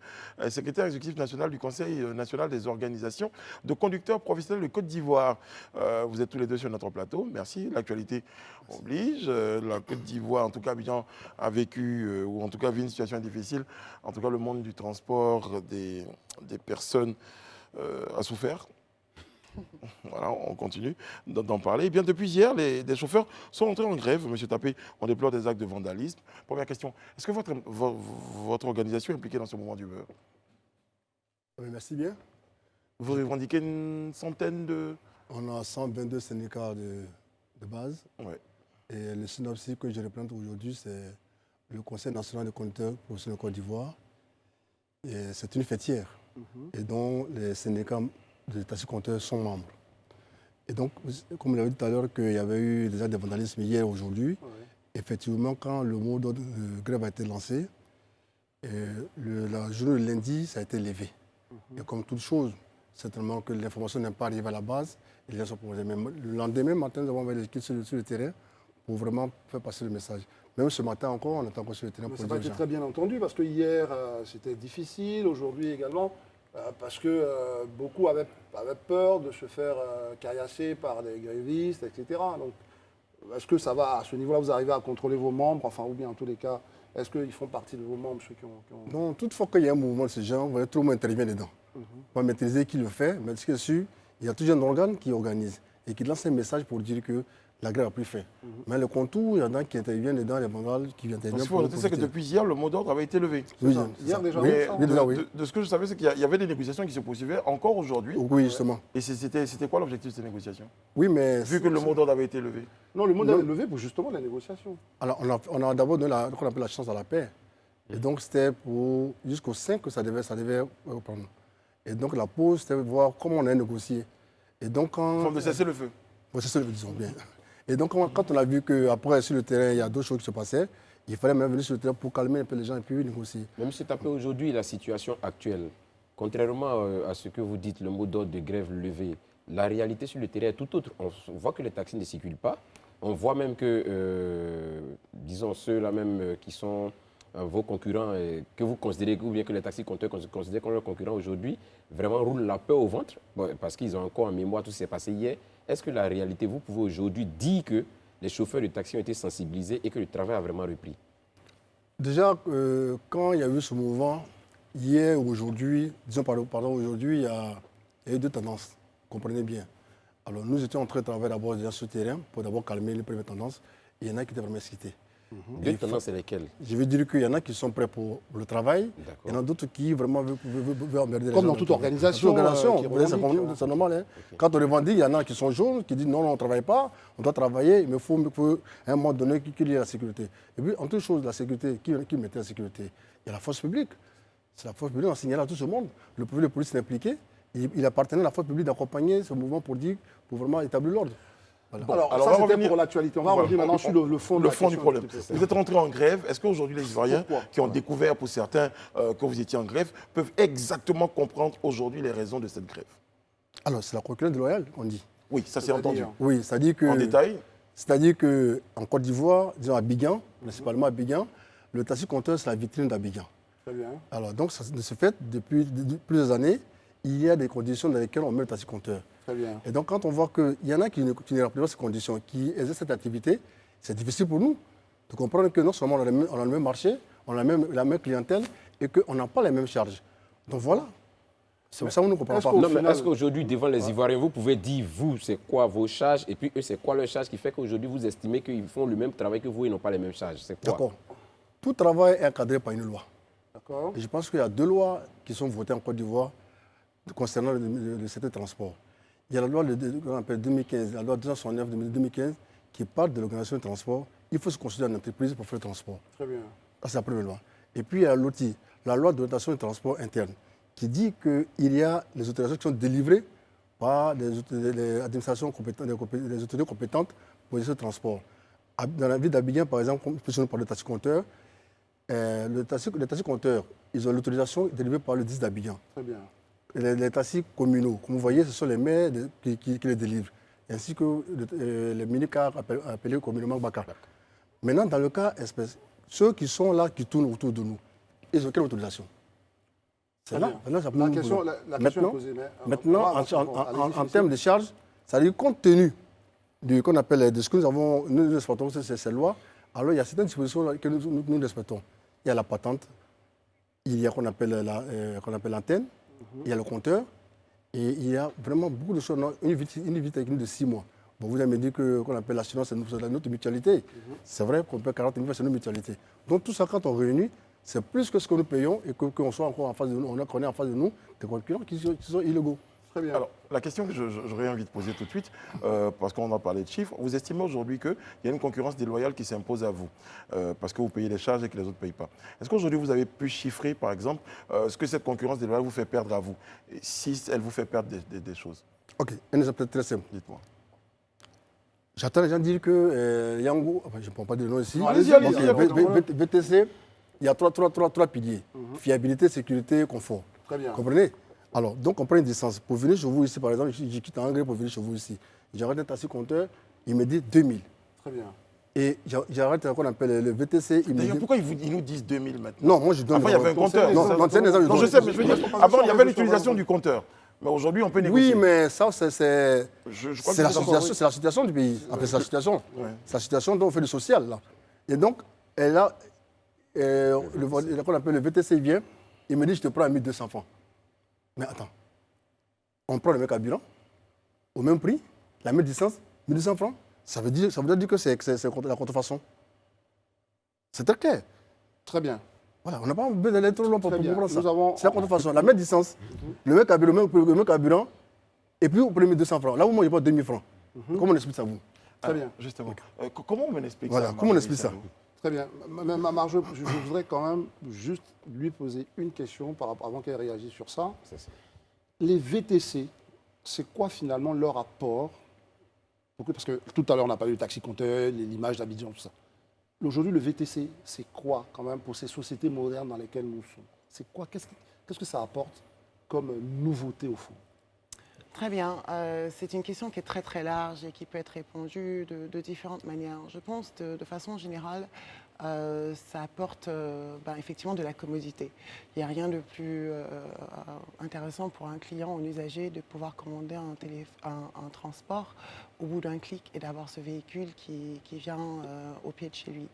secrétaire exécutif national du Conseil national des organisations de conducteurs professionnels de Côte d'Ivoire. Vous êtes tous les deux sur notre plateau, merci. L'actualité oblige. La Côte d'Ivoire, en tout cas, Abidjan a vécu, ou en tout cas vit une situation difficile. En tout cas, le monde du transport des personnes a souffert. Voilà, on continue d'en parler. Eh bien, depuis hier, des chauffeurs sont entrés en grève. Monsieur Tapé, on déplore des actes de vandalisme. Première question, est-ce que votre organisation est impliquée dans ce mouvement d'Uber? Oui, merci bien. Vous revendiquez une centaine de... On a 122 syndicats de base. Ouais. Et le synopsis que je représente aujourd'hui, c'est le Conseil national des conducteurs professionnels de Côte d'Ivoire. Et c'est une fêtière et dont les syndicats de taxi-compteurs sont membres. Et donc, comme vous l'avez dit tout à l'heure, qu'il y avait eu des actes de vandalisme hier et aujourd'hui, effectivement, quand le mot d'ordre de grève a été lancé, la journée de lundi, ça a été levé. Et comme toute chose, certainement que l'information n'est pas arrivée à la base, et les gens sont proposés. Mais le lendemain matin, nous avons envoyé l'équipe sur le terrain pour vraiment faire passer le message. Même ce matin encore, on est encore sur le terrain Mais pour ça dire n'a aux été gens. très bien entendu parce que hier, c'était difficile, aujourd'hui également, parce que beaucoup avaient peur de se faire caillasser par des grévistes, etc. Donc, est-ce que ça va, à ce niveau-là, vous arrivez à contrôler vos membres, enfin, ou bien en tous les cas, est-ce qu'ils font partie de vos membres, ceux qui ont... Donc, toutefois qu'il y a un mouvement de ce genre, vous voyez, tout le monde intervient dedans. On va maîtriser qui le fait, mais ce qui est sûr, il y a toujours un organe qui organise et qui lance un message pour dire que la grève a pris fin. Mais le contour, il y en a qui interviennent dedans, les vandales qui Donc, interviennent il faut noter, c'est que depuis hier, le mot d'ordre avait été levé. Oui, ça. c'est Hier ça. déjà, Oui, oui, ça. oui, déjà, oui. De ce que je savais, c'est qu'il y avait des négociations qui se poursuivaient encore aujourd'hui. Oui, justement. Et c'était quoi l'objectif de ces négociations? Oui, mais... Vu que le mot d'ordre avait été levé. Non, le mot est levé pour justement la négociation. Alors, on a d'abord donné ce qu'on appelle la chance à la paix. Et donc, c'était pour jusqu'au 5 que ça devait pardon. Et donc, la pause, c'était voir comment on a négocié. Et donc, quand... Forme de cesser le feu. Oui, c'est ça, disons bien. Et donc, quand on a vu qu'après, sur le terrain, il y a d'autres choses qui se passaient, il fallait même venir sur le terrain pour calmer un peu les gens et puis négocier. Mais M. Tapé, aujourd'hui, la situation actuelle, contrairement à ce que vous dites, le mot d'ordre de grève levé, la réalité sur le terrain est tout autre. On voit que les taxis ne circulent pas. On voit même que, disons, ceux-là même qui sont vos concurrents, que vous considérez, ou bien que les taxis-compteurs considèrent comme leurs concurrents aujourd'hui, vraiment roulent la peur au ventre, parce qu'ils ont encore en mémoire tout ce qui s'est passé hier. Est-ce que la réalité, vous pouvez aujourd'hui dire que les chauffeurs de taxi ont été sensibilisés et que le travail a vraiment repris? Déjà, quand il y a eu ce mouvement, hier ou aujourd'hui, disons pardon, aujourd'hui, il y a eu deux tendances, comprenez bien. Alors nous étions en train de travailler d'abord déjà sur le terrain pour d'abord calmer les premières tendances. Et il y en a qui étaient vraiment excités. Deux tendances, c'est lesquelles? Je veux dire qu'il y en a qui sont prêts pour le travail, il y en a d'autres qui vraiment veulent emmerder les gens. Comme dans toute organisation. Vous voyez, c'est normal. Hein. Quand on revendique, il y en a qui sont jaunes, qui disent non, on ne travaille pas, on doit travailler, mais il faut à un moment donné qu'il y ait la sécurité. Et puis, en toute chose, la sécurité, qui mettait la sécurité? Il y a la force publique. C'est la force publique, on signale à tout ce monde. Le préfet de police est impliqué. Il appartenait à la force publique d'accompagner ce mouvement pour vraiment établir l'ordre. Voilà. Alors, alors, ça, on va c'était revenir- pour l'actualité. On va Voilà. revenir maintenant sur le fond de Le la fond du question, problème. un petit peu. Vous êtes rentré en grève. Est-ce qu'aujourd'hui, les Ivoiriens Pourquoi qui ont découvert pour certains que vous étiez en grève peuvent exactement comprendre aujourd'hui les raisons de cette grève? Alors, c'est la concurrence déloyale qu'on dit. Oui, ça c'est entendu. Oui, c'est-à-dire que... En détail. C'est-à-dire qu'en Côte d'Ivoire, disons à Abidjan, principalement à Abidjan, le taxi-compteur, c'est la vitrine d'Abidjan. Très bien. Alors, donc, de ce fait, depuis plusieurs années, il y a des conditions dans lesquelles on met le taxi-compteur. Très bien. Et donc, quand on voit qu'il y en a qui ne remplissent pas ces conditions, qui exercent cette activité, c'est difficile pour nous de comprendre que non seulement on a le même marché, on a la même clientèle et qu'on n'a pas les mêmes charges. Donc voilà. C'est pour ça que nous ne comprenons pas. Non, mais est-ce qu'aujourd'hui, devant les Ivoiriens, vous pouvez dire, vous, c'est quoi vos charges, et puis eux, c'est quoi leur charge qui fait qu'aujourd'hui, vous estimez qu'ils font le même travail que vous et n'ont pas les mêmes charges? C'est quoi? D'accord. Tout travail est encadré par une loi. D'accord. Et je pense qu'il y a 2 lois qui sont votées en Côte d'Ivoire concernant le secteur du transport. Il y a la loi qu'on appelle 2015, la loi 269 de 2015, qui parle de l'organisation du transport. Il faut se considérer une entreprise pour faire le transport. Très bien. Ça, c'est la première loi. Et puis, il y a l'outil, la loi d'orientation du transport interne, qui dit qu'il y a des autorisations qui sont délivrées par les administrations compétentes, les autorités compétentes pour ce transport. Dans la ville d'Abidjan, par exemple, si on parle de taxi-compteur, les taxi-compteurs, ils ont l'autorisation délivrée par le 10 d'Abidjan. Très bien. Les taxis communaux, comme vous voyez, ce sont les maires qui les délivrent, ainsi que les mini-cars appelés communément Bakar. Maintenant, dans le cas espèce, ceux qui sont là, qui tournent autour de nous, ils ont quelle autorisation? C'est là. La question est posée. Maintenant, en termes de charges, c'est-à-dire compte tenu de ce que nous respectons ces lois, alors il y a certaines dispositions que nous respectons. Il y a la patente, il y a qu'on appelle l'antenne, il y a le compteur, et il y a vraiment beaucoup de choses. Une visite technique de 6 mois. Bon, vous avez me dit qu'on appelle l'assurance, c'est notre mutualité. C'est vrai qu'on paie 40 000, c'est notre mutualité. Donc tout ça, quand on réunit, c'est plus que ce que nous payons et qu'on soit encore en face de nous, qu'on est en face de nous des concurrents qui sont illégaux. Très bien. Alors, la question que j'aurais envie de poser tout de suite, parce qu'on a parlé de chiffres, vous estimez aujourd'hui qu'il y a une concurrence déloyale qui s'impose à vous, parce que vous payez les charges et que les autres ne payent pas. Est-ce qu'aujourd'hui, vous avez pu chiffrer, par exemple, ce que cette concurrence déloyale vous fait perdre à vous, si elle vous fait perdre des choses? Ok, un exemple très simple. Dites-moi. J'entends les gens dire que Yango, enfin, je ne prends pas de nom ici, Allez-y, VTC, il y a trois piliers. Fiabilité, sécurité, confort. Très bien. Vous comprenez? Alors, donc on prend une distance. Pour venir chez vous ici, par exemple, je quitte Angers pour venir chez vous ici. J'arrête un taxi-compteur, il me dit 2000. Très bien. Et j'arrête ce qu'on appelle le VTC, il me D'ailleurs, dit... pourquoi ils nous disent 2000 maintenant? Non, moi je donne... Avant, il y avait un compteur. Non, c'est un exemple. Non, je sais, mais je veux dire, avant, il y avait l'utilisation du compteur. Mais aujourd'hui, on peut négocier. Oui, mais ça, c'est la la situation du pays. Après, c'est la situation. C'est la situation dont on fait le social, là. Et donc, elle a... qu'on appelle le VTC, il vient, il me dit, je te prends à 1200 francs. Mais attends, on prend le même carburant, au même prix, la même distance, 1200 francs. Ça veut dire que c'est la contrefaçon. C'est très clair. Très bien. Voilà, on n'a pas besoin d'aller trop loin pour comprendre ça. C'est la contrefaçon. La même distance, le même carburant, et puis vous prenez 200 francs. Là, vous ne mangez pas 2000 francs. Comment on explique ça, vous? Très bien. Justement. Comment on explique ça? Voilà, comment on explique ça? Très bien. Marjo, je voudrais quand même juste lui poser une question avant qu'elle réagisse sur ça. Les VTC, c'est quoi finalement leur apport? Parce que tout à l'heure, on a parlé du taxi-compteur, l'image d'Abidjan, tout ça. Aujourd'hui, le VTC, c'est quoi quand même pour ces sociétés modernes dans lesquelles nous sommes? C'est quoi? Qu'est-ce que ça apporte comme nouveauté au fond? Très bien. C'est une question qui est très très large et qui peut être répondue de différentes manières. Je pense de façon générale, ça apporte effectivement de la commodité. Il n'y a rien de plus intéressant pour un client, un usager, de pouvoir commander un transport au bout d'un clic et d'avoir ce véhicule qui vient au pied de chez lui.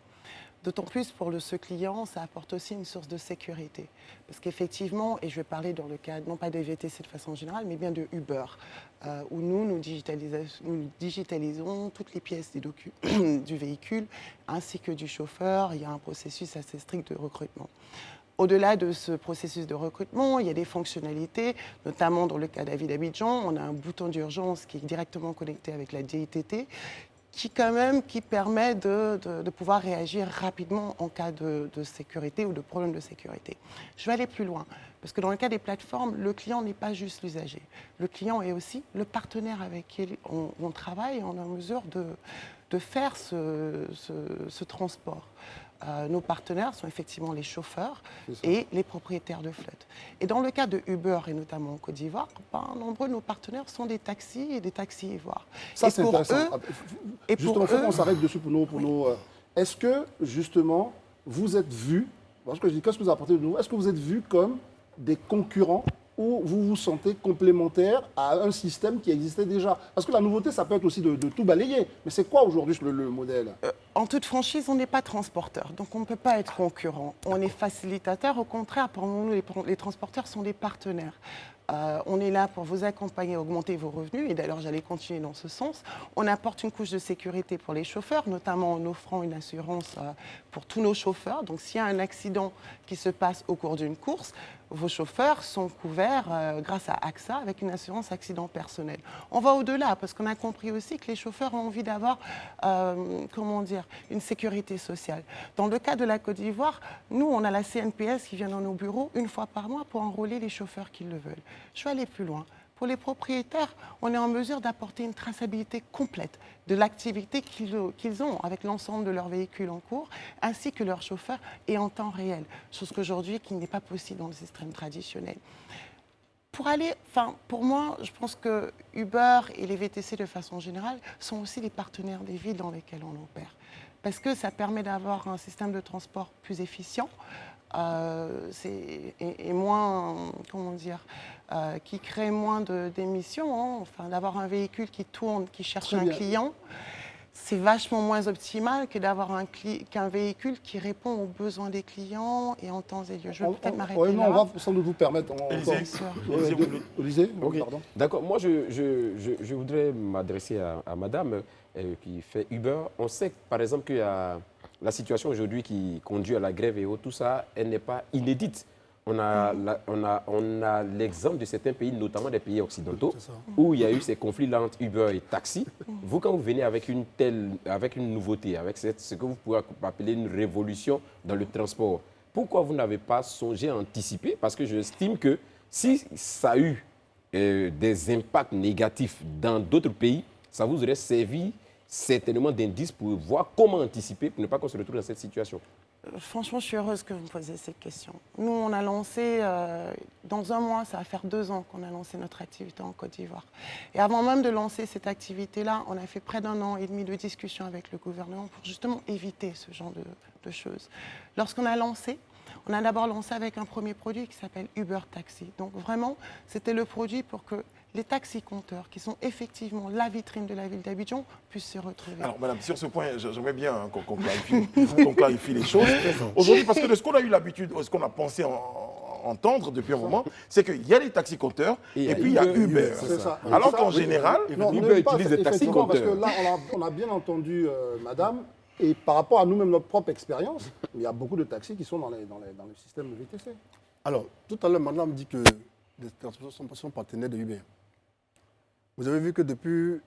D'autant plus pour ce client, ça apporte aussi une source de sécurité. Parce qu'effectivement, et je vais parler dans le cadre, non pas des VTC de façon générale, mais bien de Uber, où nous digitalisons toutes les pièces du véhicule, ainsi que du chauffeur. Il y a un processus assez strict de recrutement. Au-delà de ce processus de recrutement, il y a des fonctionnalités, notamment dans le cas d'Abidjan, on a un bouton d'urgence qui est directement connecté avec la DITT, qui permet de pouvoir réagir rapidement en cas de sécurité ou de problème de sécurité. Je vais aller plus loin, parce que dans le cas des plateformes, le client n'est pas juste l'usager. Le client est aussi le partenaire avec qui on travaille et on est en mesure de faire ce transport. nos partenaires sont effectivement les chauffeurs C'est ça. et les propriétaires de flotte. Et dans le cas de Uber, et notamment en Côte d'Ivoire, nombreux de nos partenaires sont des taxis et des taxis ivoires. Ça, Et c'est pour intéressant. eux- et pour Justement, il faut eux- qu'on s'arrête dessus pour nos. Est-ce que, justement, vous êtes vus, parce que je dis, qu'est-ce que vous apportez de nouveau? Est-ce que vous êtes vus comme des concurrents ou vous vous sentez complémentaires à un système qui existait déjà? Parce que la nouveauté, ça peut être aussi de tout balayer. Mais c'est quoi aujourd'hui le modèle? En toute franchise, on n'est pas transporteur, donc on ne peut pas être concurrent. On est facilitateur, au contraire, pour nous, les transporteurs sont des partenaires. On est là pour vous accompagner à augmenter vos revenus, et d'ailleurs j'allais continuer dans ce sens. On apporte une couche de sécurité pour les chauffeurs, notamment en offrant une assurance pour tous nos chauffeurs. Donc s'il y a un accident qui se passe au cours d'une course, vos chauffeurs sont couverts grâce à AXA avec une assurance accident personnel. On va au-delà parce qu'on a compris aussi que les chauffeurs ont envie d'avoir, une sécurité sociale. Dans le cas de la Côte d'Ivoire, nous, on a la CNPS qui vient dans nos bureaux une fois par mois pour enrôler les chauffeurs qui le veulent. Je vais aller plus loin. Pour les propriétaires, on est en mesure d'apporter une traçabilité complète de l'activité qu'ils ont avec l'ensemble de leurs véhicules en cours, ainsi que leurs chauffeurs, et en temps réel, chose qu'aujourd'hui qui n'est pas possible dans le système traditionnel. Pour moi, je pense que Uber et les VTC de façon générale sont aussi les partenaires des villes dans lesquelles on opère. Parce que ça permet d'avoir un système de transport plus efficient, et moins, qui crée moins d'émissions, d'avoir un véhicule qui tourne, qui cherche Très un bien. client. C'est vachement moins optimal que d'avoir qu'un véhicule qui répond aux besoins des clients et en temps et lieu. Je vais peut-être m'arrêter Ouais, non, là. on va sans doute vous permettre. Élisée. Bien sûr. Élisée, Ok. pardon. D'accord. Moi, je voudrais m'adresser à madame qui fait Uber. On sait, par exemple, que la situation aujourd'hui qui conduit à la grève et tout ça, elle n'est pas inédite. On a l'exemple de certains pays, notamment des pays occidentaux, C'est ça. où il y a eu ces conflits-là entre Uber et taxi. Vous, quand vous venez avec une nouveauté, avec ce que vous pouvez appeler une révolution dans le transport, pourquoi vous n'avez pas songé à anticiper? Parce que j'estime que si ça a eu des impacts négatifs dans d'autres pays, ça vous aurait servi certainement d'indice pour voir comment anticiper pour ne pas qu'on se retrouve dans cette situation. Franchement, je suis heureuse que vous me posiez cette question. Nous, on a lancé, dans un mois, ça va faire 2 ans qu'on a lancé notre activité en Côte d'Ivoire. Et avant même de lancer cette activité-là, on a fait près d'1 an et demi de discussions avec le gouvernement pour justement éviter ce genre de choses. Lorsqu'on a lancé, on a d'abord lancé avec un premier produit qui s'appelle Uber Taxi. Donc vraiment, c'était le produit pour que les taxi-compteurs, qui sont effectivement la vitrine de la ville d'Abidjan, puissent se retrouver. Alors, madame, sur ce point, j'aimerais bien qu'on clarifie les choses. Aujourd'hui, parce que de ce qu'on a eu l'habitude, ce qu'on a pensé entendre depuis un moment, c'est qu'il y a les taxi-compteurs et puis il y a Uber. C'est ça. Alors Ça, qu'en oui. général, Non, Uber ne pas, utilise des effectivement, parce que taxi-compteurs. là, on a bien entendu madame, et par rapport à nous-mêmes, notre propre expérience, il y a beaucoup de taxis qui sont dans le système VTC. Alors, tout à l'heure, madame dit que les transporteurs sont partenaires de Uber. Vous avez vu que depuis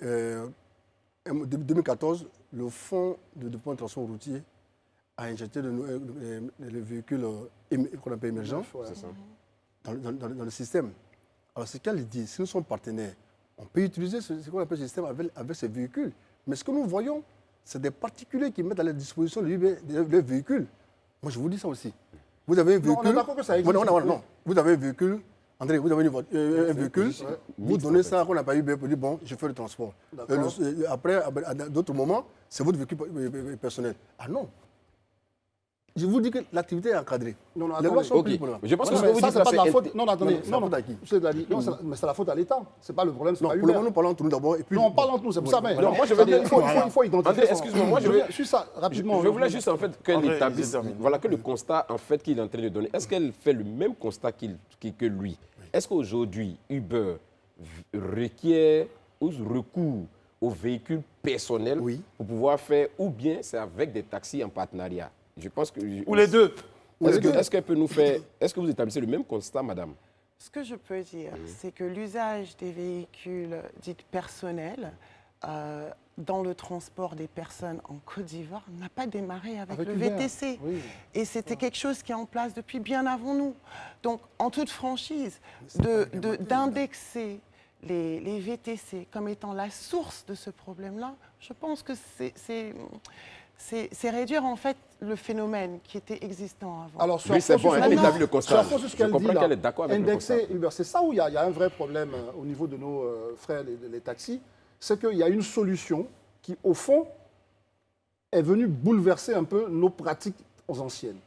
2014, le Fonds de développement de transport routier a injecté les véhicules qu'on appelle émergents Ouais. C'est ça. dans le système. Alors, ce qu'elle dit, si nous sommes partenaires, on peut utiliser ce qu'on appelle le système avec ces véhicules. Mais ce que nous voyons, c'est des particuliers qui mettent à la disposition de Uber des véhicules. Moi, je vous dis ça aussi. Vous avez un Non, on est véhicule. d'accord que ça existe. Non. Vous avez un véhicule. André, vous avez un véhicule. Ouais. Vous donnez ça qu'on n'a pas Uber pour dire bon, je fais le transport. D'accord. Après, à d'autres moments, c'est votre véhicule personnel. Ah non. Je vous dis que l'activité est encadrée. Non, non, Les lois attendez. sont Ok. prises pour là. Je pense que Non, ce que mais vous ça, dites c'est là, pas de la c'est faute. Non, attendez. c'est la faute à qui? Mais c'est la faute à l'État. C'est pas le problème, c'est Non, pas pour le Uber. moment, nous parlons entre nous d'abord. Et puis, Non, on parle entre nous, c'est pour ça. Mais Non, moi, je veux dire- il faut identifier. André, son- excuse-moi, moi, je veux- Juste ça, rapidement. Je voulais juste en fait qu'elle André, établisse, il termine. voilà, que le constat en fait qu'il est en train de donner, est-ce qu'elle fait le même constat que lui? Est-ce qu'aujourd'hui, Uber requiert ou recourt aux véhicules personnels Oui. pour pouvoir faire, ou bien c'est avec des taxis en partenariat? Je pense que... ou les deux. Est-ce qu'elle peut nous faire... Est-ce que vous établissez le même constat, madame? Ce que je peux dire, c'est que l'usage des véhicules dits personnels dans le transport des personnes en Côte d'Ivoire n'a pas démarré avec le Uber. VTC. Oui. Et c'était quelque chose qui est en place depuis bien avant nous. Donc, en toute franchise, d'indexer les VTC comme étant la source de ce problème-là, je pense que c'est réduire en fait le phénomène qui était existant avant. Alors, Lui, c'est bon, hein, il a vu le constat. sur ce Je qu'elle dit comprends là, qu'elle est d'accord avec le constat. indexer Uber, c'est ça où il y a un vrai problème au niveau de nos frères, les taxis, c'est qu'il y a une solution qui, au fond, est venue bouleverser un peu nos pratiques anciennes.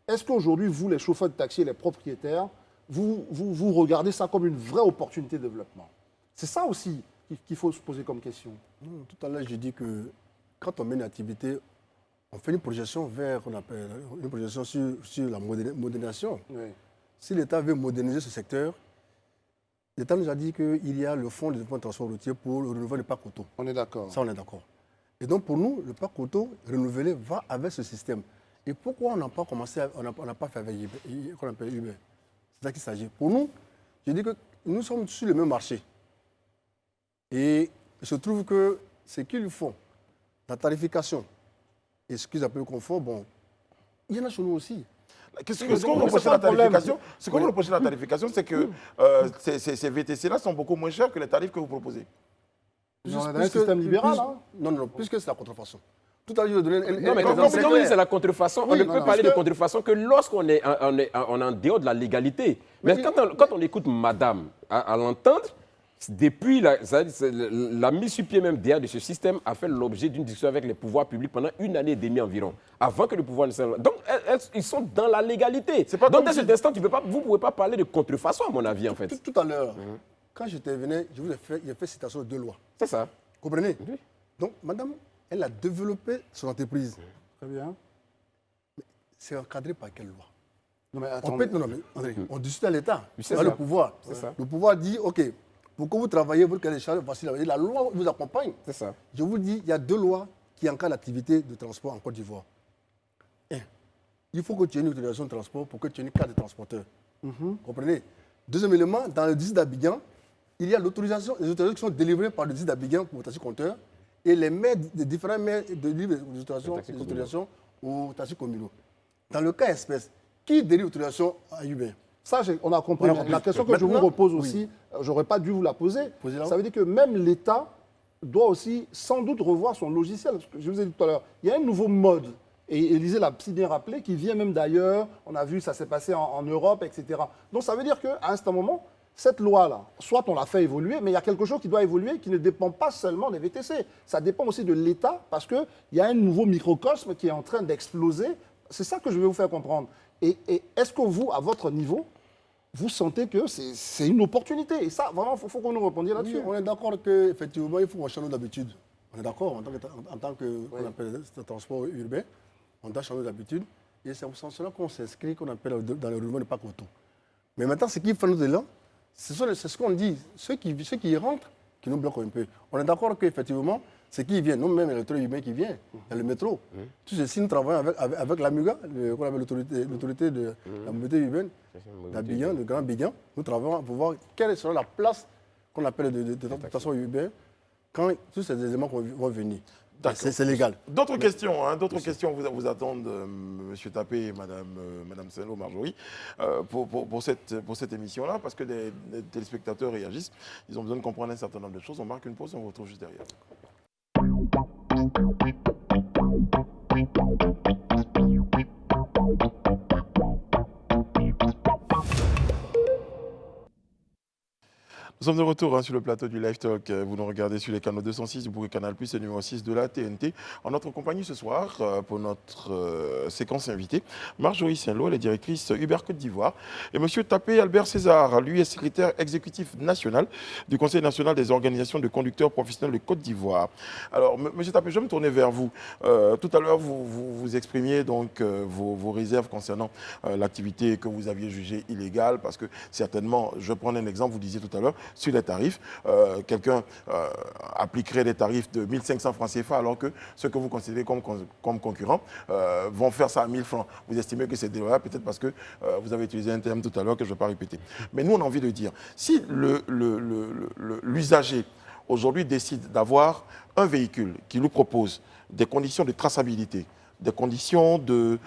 Est-ce qu'aujourd'hui, vous, les chauffeurs de taxi et les propriétaires, vous regardez ça comme une vraie opportunité de développement? C'est ça aussi qu'il faut se poser comme question. Non, tout à l'heure, j'ai dit que quand on met une activité, on fait une projection vers, on appelle, une projection sur la modernisation. Oui. Si l'État veut moderniser ce secteur, l'État nous a dit qu'il y a le fonds de développement de transport routier pour le renouveau du parc auto. On est d'accord. Ça, on est d'accord. Et donc, pour nous, le parc auto renouvelé va avec ce système. Et pourquoi on n'a pas commencé, on n'a pas fait avec Uber, qu'on appelle Uber? C'est ça qu'il s'agit. Pour nous, je dis que nous sommes sur le même marché. Et il se trouve que ce qu'ils font, la tarification et ce qu'ils appellent le confort, bon, il y en a chez nous aussi. Ce qu'on reproche à la tarification, c'est que ces VTC-là sont beaucoup moins chers que les tarifs que vous proposez. On est dans un système libéral, hein? Non, puisque c'est la contrefaçon. Tout à l'heure, je vais donner Non, mais quand c'est la contrefaçon, on ne peut parler de contrefaçon que lorsqu'on est en dehors de la légalité. Mais quand on écoute madame à l'entendre, depuis la mise sur pied même derrière de ce système a fait l'objet d'une discussion avec les pouvoirs publics pendant 1 année et demie environ, avant que le pouvoir ne soit... Donc, ils sont dans la légalité. Donc, dans cet instant, vous ne pouvez pas parler de contrefaçon, à mon avis, en fait. Tout à l'heure, quand j'intervenais, j'ai fait citation de 2 lois. C'est ça. Vous comprenez? Oui. Donc, madame, elle a développé son entreprise. Très bien. C'est encadré par quelle loi? Non, mais On attendez. on discute à l'État, c'est pas le ça. pouvoir. C'est ça. Le pouvoir dit, OK, pour que vous travaillez, vous avez des charges, voici la loi vous accompagne. C'est ça. Je vous dis, il y a 2 lois qui encadrent l'activité de transport en Côte d'Ivoire. Il faut que tu aies une autorisation de transport pour que tu aies une carte de transporteur. Vous comprenez? Deuxième élément, dans le district d'Abidjan, il y a les autorisations qui sont délivrées par le district d'Abidjan pour les taxis-compteurs et les maires, les différents maires délivrent les autorisations aux taxis communaux. Dans le cas espèce, qui délivre l'autorisation à Uber? Ça, on a compris. La question que je vous repose aussi, j'aurais pas dû vous la poser. Ça veut dire que même l'État doit aussi sans doute revoir son logiciel. Parce que je vous ai dit tout à l'heure, il y a un nouveau mode. Et Élisée l'a si bien rappelé, qui vient même d'ailleurs. On a vu, ça s'est passé en Europe, etc. Donc ça veut dire qu'à un certain moment, cette loi-là, soit on l'a fait évoluer, mais il y a quelque chose qui doit évoluer qui ne dépend pas seulement des VTC. Ça dépend aussi de l'État parce qu'il y a un nouveau microcosme qui est en train d'exploser. C'est ça que je vais vous faire comprendre. Et est-ce que vous, à votre niveau, vous sentez que c'est une opportunité? Et ça, vraiment, il faut qu'on nous répondiez là-dessus. Oui, on est d'accord qu'effectivement, il faut qu'on change d'habitude. On est d'accord en tant que on appelle transport urbain, on doit changer d'habitude. Et c'est en ce sens-là qu'on s'inscrit, qu'on appelle dans le renouveau de parc auto. Mais maintenant, ce qui fait nous là, c'est ce qu'on dit. Ceux qui y rentrent, qui nous bloquent un peu. On est d'accord qu'effectivement, ce qui vient, nous-mêmes, le train urbain qui vient, il y a le métro. Tout ceci, nous travaillons avec l'AMUGA, l'autorité de la mobilité urbaine d'Abidjan, de Grand Abidjan. Nous travaillons pour voir quelle sera la place qu'on appelle de transportation urbaine quand tous ces éléments vont venir. C'est légal. D'autres questions, questions vous attendent, M. Tapé et Mme Saint-Lô Marjorie, pour cette émission-là, parce que des téléspectateurs réagissent. Ils ont besoin de comprendre un certain nombre de choses. On marque une pause et on vous retrouve juste derrière. Nous sommes de retour sur le plateau du Live Talk. Vous nous regardez sur les canaux 206 du Bourg Canal+, et numéro 6 de la TNT. En notre compagnie ce soir, pour notre séquence invitée, Marjorie Saint-Lô, elle est directrice Uber Côte d'Ivoire. Et M. Tapé Albert César, lui est secrétaire exécutif national du Conseil national des organisations de conducteurs professionnels de Côte d'Ivoire. Alors, M. Tapé, je vais me tourner vers vous. Tout à l'heure, vous exprimiez donc vos réserves concernant l'activité que vous aviez jugée illégale, parce que certainement, je prends un exemple, vous disiez tout à l'heure, sur les tarifs, quelqu'un appliquerait des tarifs de 1500 francs CFA alors que ceux que vous considérez comme concurrents vont faire ça à 1000 francs. Vous estimez que c'est déloyal peut-être parce que vous avez utilisé un terme tout à l'heure que je ne vais pas répéter. Mais nous, on a envie de dire, si l'usager aujourd'hui décide d'avoir un véhicule qui lui propose des conditions de traçabilité, des conditions de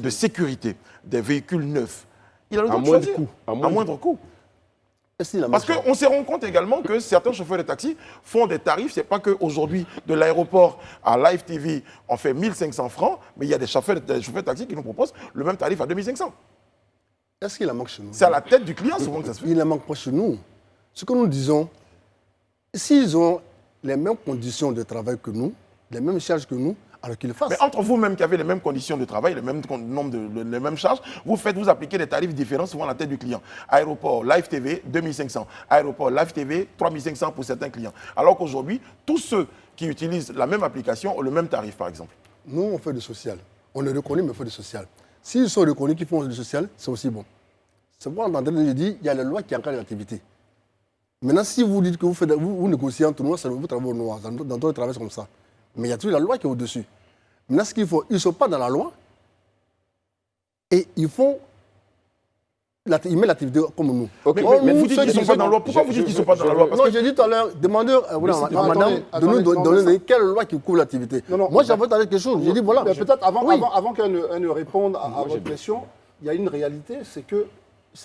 sécurité, des véhicules neufs, il a le droit de choisir à moindre coût. Parce qu'on se rend compte également que certains chauffeurs de taxi font des tarifs. Ce n'est pas qu'aujourd'hui, de l'aéroport à Live TV, on fait 1500 francs, mais il y a des chauffeurs de taxi qui nous proposent le même tarif à 2500. Est-ce qu'il en manque chez nous? C'est à la tête du client souvent que ça se fait. Il ne manque pas chez nous. Ce que nous disons, s'ils ont les mêmes conditions de travail que nous, les mêmes charges que nous, alors qu'ils le fassent. Mais entre vous-même qui avez les mêmes conditions de travail, les mêmes les mêmes charges, vous appliquez des tarifs différents souvent à la tête du client. Aéroport, Live TV, 2500. Aéroport, Live TV, 3500 pour certains clients. Alors qu'aujourd'hui, tous ceux qui utilisent la même application ont le même tarif, par exemple. Nous, on fait du social. On le reconnaît, mais on fait du social. S'ils sont reconnus qu'ils font du social, c'est aussi bon. C'est pourquoi on est en train de dire qu'il y a la loi qui encadre l'activité. Maintenant, si vous dites que vous négociez entre nous, ça vous travaillez au noir. Dans d'autres travail, c'est comme ça. Mais il y a toujours la loi qui est au-dessus. Maintenant, ce qu'il faut, ils ne sont pas dans la loi et ils mettent l'activité comme nous. Okay, mais vous dites qu'ils ne sont pas dans la loi. Pourquoi vous dites qu'ils ne sont pas dans la loi? Non, j'ai dit tout à l'heure, demandez à madame de nous donner quelle loi qui couvre l'activité. Moi, j'avais dit quelque chose. J'ai dit voilà. Peut-être avant qu'elle ne réponde à votre question, il y a une réalité, c'est que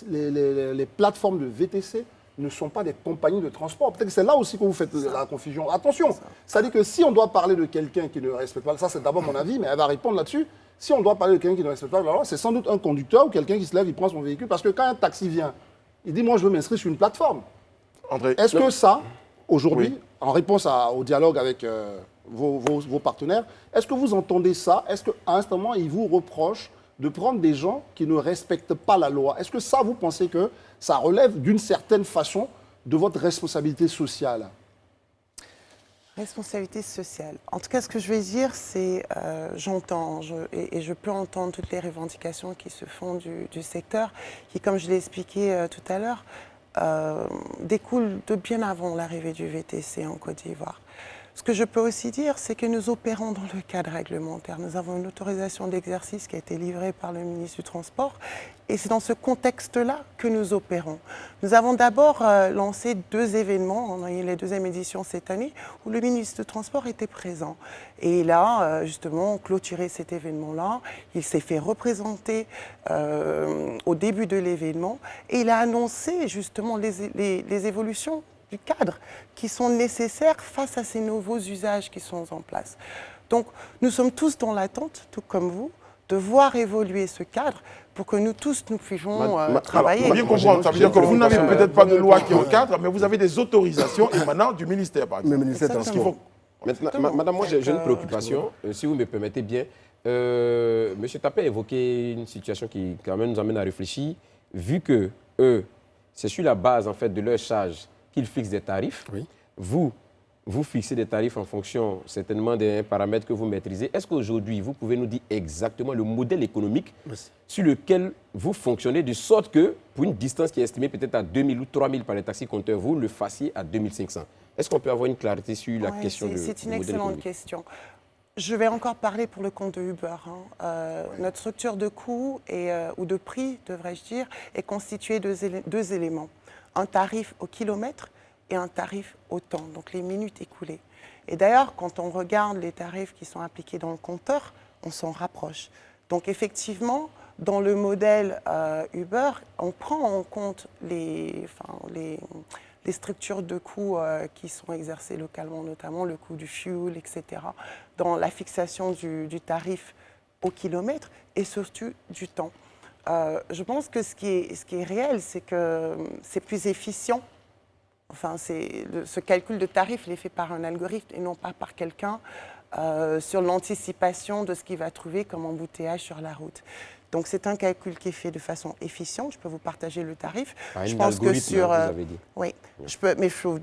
les plateformes de VTC ne sont pas des compagnies de transport. Peut-être que c'est là aussi que vous faites la confusion. Attention, c'est-à-dire que si on doit parler de quelqu'un qui ne respecte pas, ça c'est d'abord mon avis, mais elle va répondre là-dessus. Si on doit parler de quelqu'un qui ne respecte pas la loi, c'est sans doute un conducteur ou quelqu'un qui se lève, il prend son véhicule. Parce que quand un taxi vient, il dit, moi je veux m'inscrire sur une plateforme. Est-ce que ça, aujourd'hui, en réponse au dialogue avec vos partenaires, est-ce que vous entendez ça? Est-ce qu'à un moment, ils vous reprochent de prendre des gens qui ne respectent pas la loi? Est-ce que ça, vous pensez que ça relève d'une certaine façon de votre responsabilité sociale? Responsabilité sociale. En tout cas, ce que je vais dire, c'est j'entends et je peux entendre toutes les revendications qui se font du secteur, qui, comme je l'ai expliqué tout à l'heure, découlent de bien avant l'arrivée du VTC en Côte d'Ivoire. Ce que je peux aussi dire, c'est que nous opérons dans le cadre réglementaire. Nous avons une autorisation d'exercice qui a été livrée par le ministre du Transport et c'est dans ce contexte-là que nous opérons. Nous avons d'abord lancé 2 événements, on a eu la 2e édition cette année, où le ministre du Transport était présent. Et il a justement clôturé cet événement-là, il s'est fait représenter au début de l'événement et il a annoncé justement les évolutions du cadre qui sont nécessaires face à ces nouveaux usages qui sont en place. Donc nous sommes tous dans l'attente, tout comme vous, de voir évoluer ce cadre pour que nous tous nous puissions travailler. Alors, bien comprendre, ça veut dire que vous n'avez peut-être pas de loi qui encadre, mais vous avez des autorisations émanant du ministère, par exemple. Le ministère des Transports. Maintenant, madame, moi j'ai une préoccupation, si vous me permettez bien. Monsieur Tapé a évoqué une situation qui quand même nous amène à réfléchir, vu que eux, c'est sur la base en fait de leur charge qu'ils fixent des tarifs. Oui. Vous fixez des tarifs en fonction certainement des paramètres que vous maîtrisez. Est-ce qu'aujourd'hui, vous pouvez nous dire exactement le modèle économique sur lequel vous fonctionnez, de sorte que pour une distance qui est estimée peut-être à 2000 ou 3000 par les taxis-compteurs, vous le fassiez à 2500? Est-ce qu'on peut avoir une clarté sur la question du modèle économique? C'est une excellente question. Je vais encore parler pour le compte de Uber. Notre structure de coût ou de prix, devrais-je dire, est constituée de 2 éléments. Un tarif au kilomètre et un tarif au temps, donc les minutes écoulées. Et d'ailleurs, quand on regarde les tarifs qui sont appliqués dans le compteur, on s'en rapproche. Donc effectivement, dans le modèle Uber, on prend en compte les structures de coûts qui sont exercées localement, notamment le coût du fuel, etc., dans la fixation du tarif au kilomètre et surtout du temps. Je pense que ce qui est réel, c'est que c'est plus efficient. Enfin, ce calcul de tarif, il est fait par un algorithme et non pas par quelqu'un sur l'anticipation de ce qu'il va trouver comme embouteillage sur la route. Donc c'est un calcul qui est fait de façon efficiente. Je peux vous partager le tarif. Je pense que sur, vous avez dit. Oui, je peux vous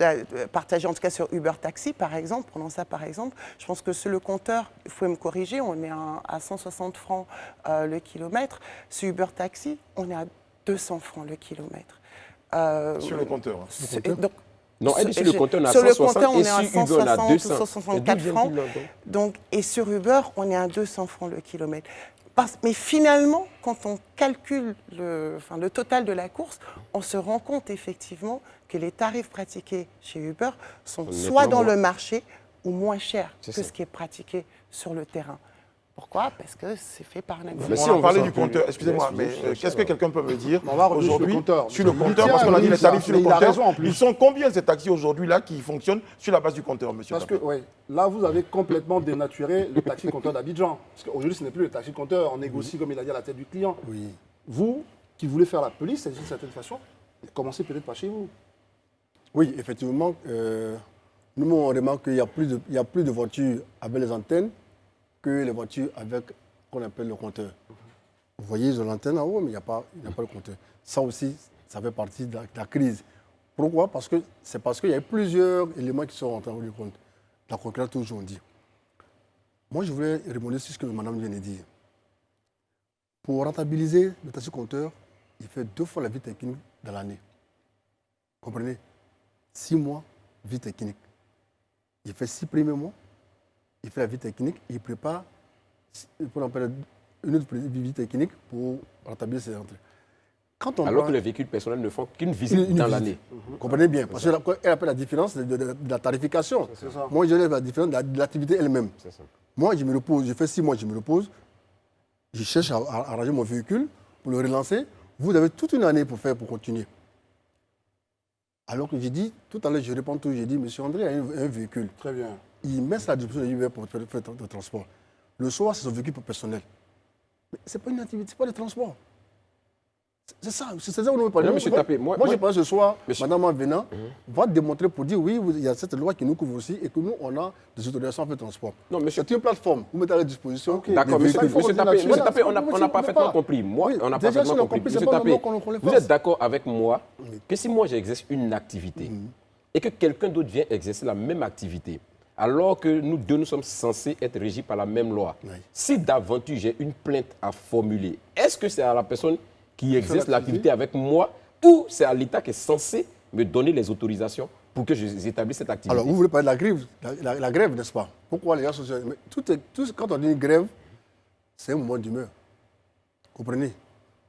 partager en tout cas sur Uber Taxi par exemple. Prenons ça par exemple. Je pense que sur le compteur, il faut me corriger, on est à 160 francs le kilomètre. Sur Uber Taxi, on est à 200 francs le kilomètre. Sur le compteur. Donc, non, elle est sur le compteur, on est à 160 on et est à sur Uber, on est à 200. 164 francs. Donc, et sur Uber, on est à 200 francs le kilomètre. Mais finalement, quand on calcule le total de la course, on se rend compte effectivement que les tarifs pratiqués chez Uber sont soit dans le marché ou moins chers que ce qui est pratiqué sur le terrain. Pourquoi? Parce que c'est fait par un Mais algorithme. si On on a parlé veut du sortir- compteur, excusez-moi, Bien mais sûr, bien qu'est-ce sûr. que quelqu'un peut me dire On va revenir sur le aujourd'hui compteur. sur le Il compteur, tient, parce qu'on a dit lui, les tarifs ça, sur le mais il a compteur, raison en plus. ils sont combien ces taxis aujourd'hui là qui fonctionnent sur la base du compteur, monsieur Parce que, Tapé? ouais, là, vous avez complètement dénaturé le taxi compteur d'Abidjan. Parce qu'aujourd'hui, ce n'est plus le taxi compteur. On négocie, comme il a dit, à la tête du client. Oui. Vous, qui voulez faire la police, d'une certaine façon, commencez peut-être par chez vous. Oui, effectivement, nous on remarque qu'il y a plus de voitures avec les antennes que les voitures avec ce qu'on appelle le compteur. Vous voyez, ils ont l'antenne en haut, mais il n'y a pas le compteur. Ça aussi, ça fait partie de la crise. Pourquoi? C'est parce qu'il y a plusieurs éléments qui sont rentrés en ligne de compte. La concurrence, toujours on dit. Moi, je voulais rebondir sur ce que madame vient de dire. Pour rentabiliser le taxi compteur, il fait 2 fois la vie technique dans l'année. Comprenez? 6 mois, vie technique. Il fait 6 premiers mois, il fait la vie technique, il prépare pour une autre vie technique pour rentabiliser ses rentrées. Quand on Alors prend que les véhicules personnels ne font qu'une visite une dans visite. l'année. Vous comprenez bien, parce qu'elle appelle la différence de la tarification. C'est ça. Moi, je lève la différence de l'activité elle-même. C'est ça. Moi, je me repose, je fais 6 mois, je me repose, je cherche à arranger mon véhicule pour le relancer. Vous avez toute une année pour continuer. Alors que j'ai dit, tout à l'heure, je réponds tout, j'ai dit, monsieur André a un véhicule. Très bien. Il met sa distribution de Uber pour faire le transport. Le soir, c'est son véhicule personnel. Mais ce n'est pas une activité, ce n'est pas le transport. C'est ça où nous parlons. Non, monsieur Tapé, moi, je pense ce soir, monsieur- madame en venant, va démontrer pour dire oui, il y a cette loi qui nous couvre aussi et que nous, on a des autorisations à faire le transport. Non, monsieur- C'est une plateforme. Vous mettez à la disposition. Ok. D'accord, des monsieur, véhicules. monsieur Tapé, là-dessus. monsieur Tapé, on Voilà, n'a c'est- parfaitement pas. compris. Moi, Oui, on a déjà, si parfaitement on a compris. compris, Monsieur c'est pas Tapé, normal qu'on le vous fasse. êtes d'accord avec moi que si moi j'exerce une activité et que quelqu'un d'autre vient exercer la même activité, alors que nous deux, nous sommes censés être régis par la même loi, Oui. si d'aventure j'ai une plainte à formuler, est-ce que c'est à la personne qui exerce l'activité avec moi ou c'est à l'État qui est censé me donner les autorisations pour que j'établisse cette activité? Alors, vous voulez parler de la grève, la grève, n'est-ce pas? Pourquoi les gens sont... Mais quand on dit une grève, c'est un moment d'humeur. Comprenez?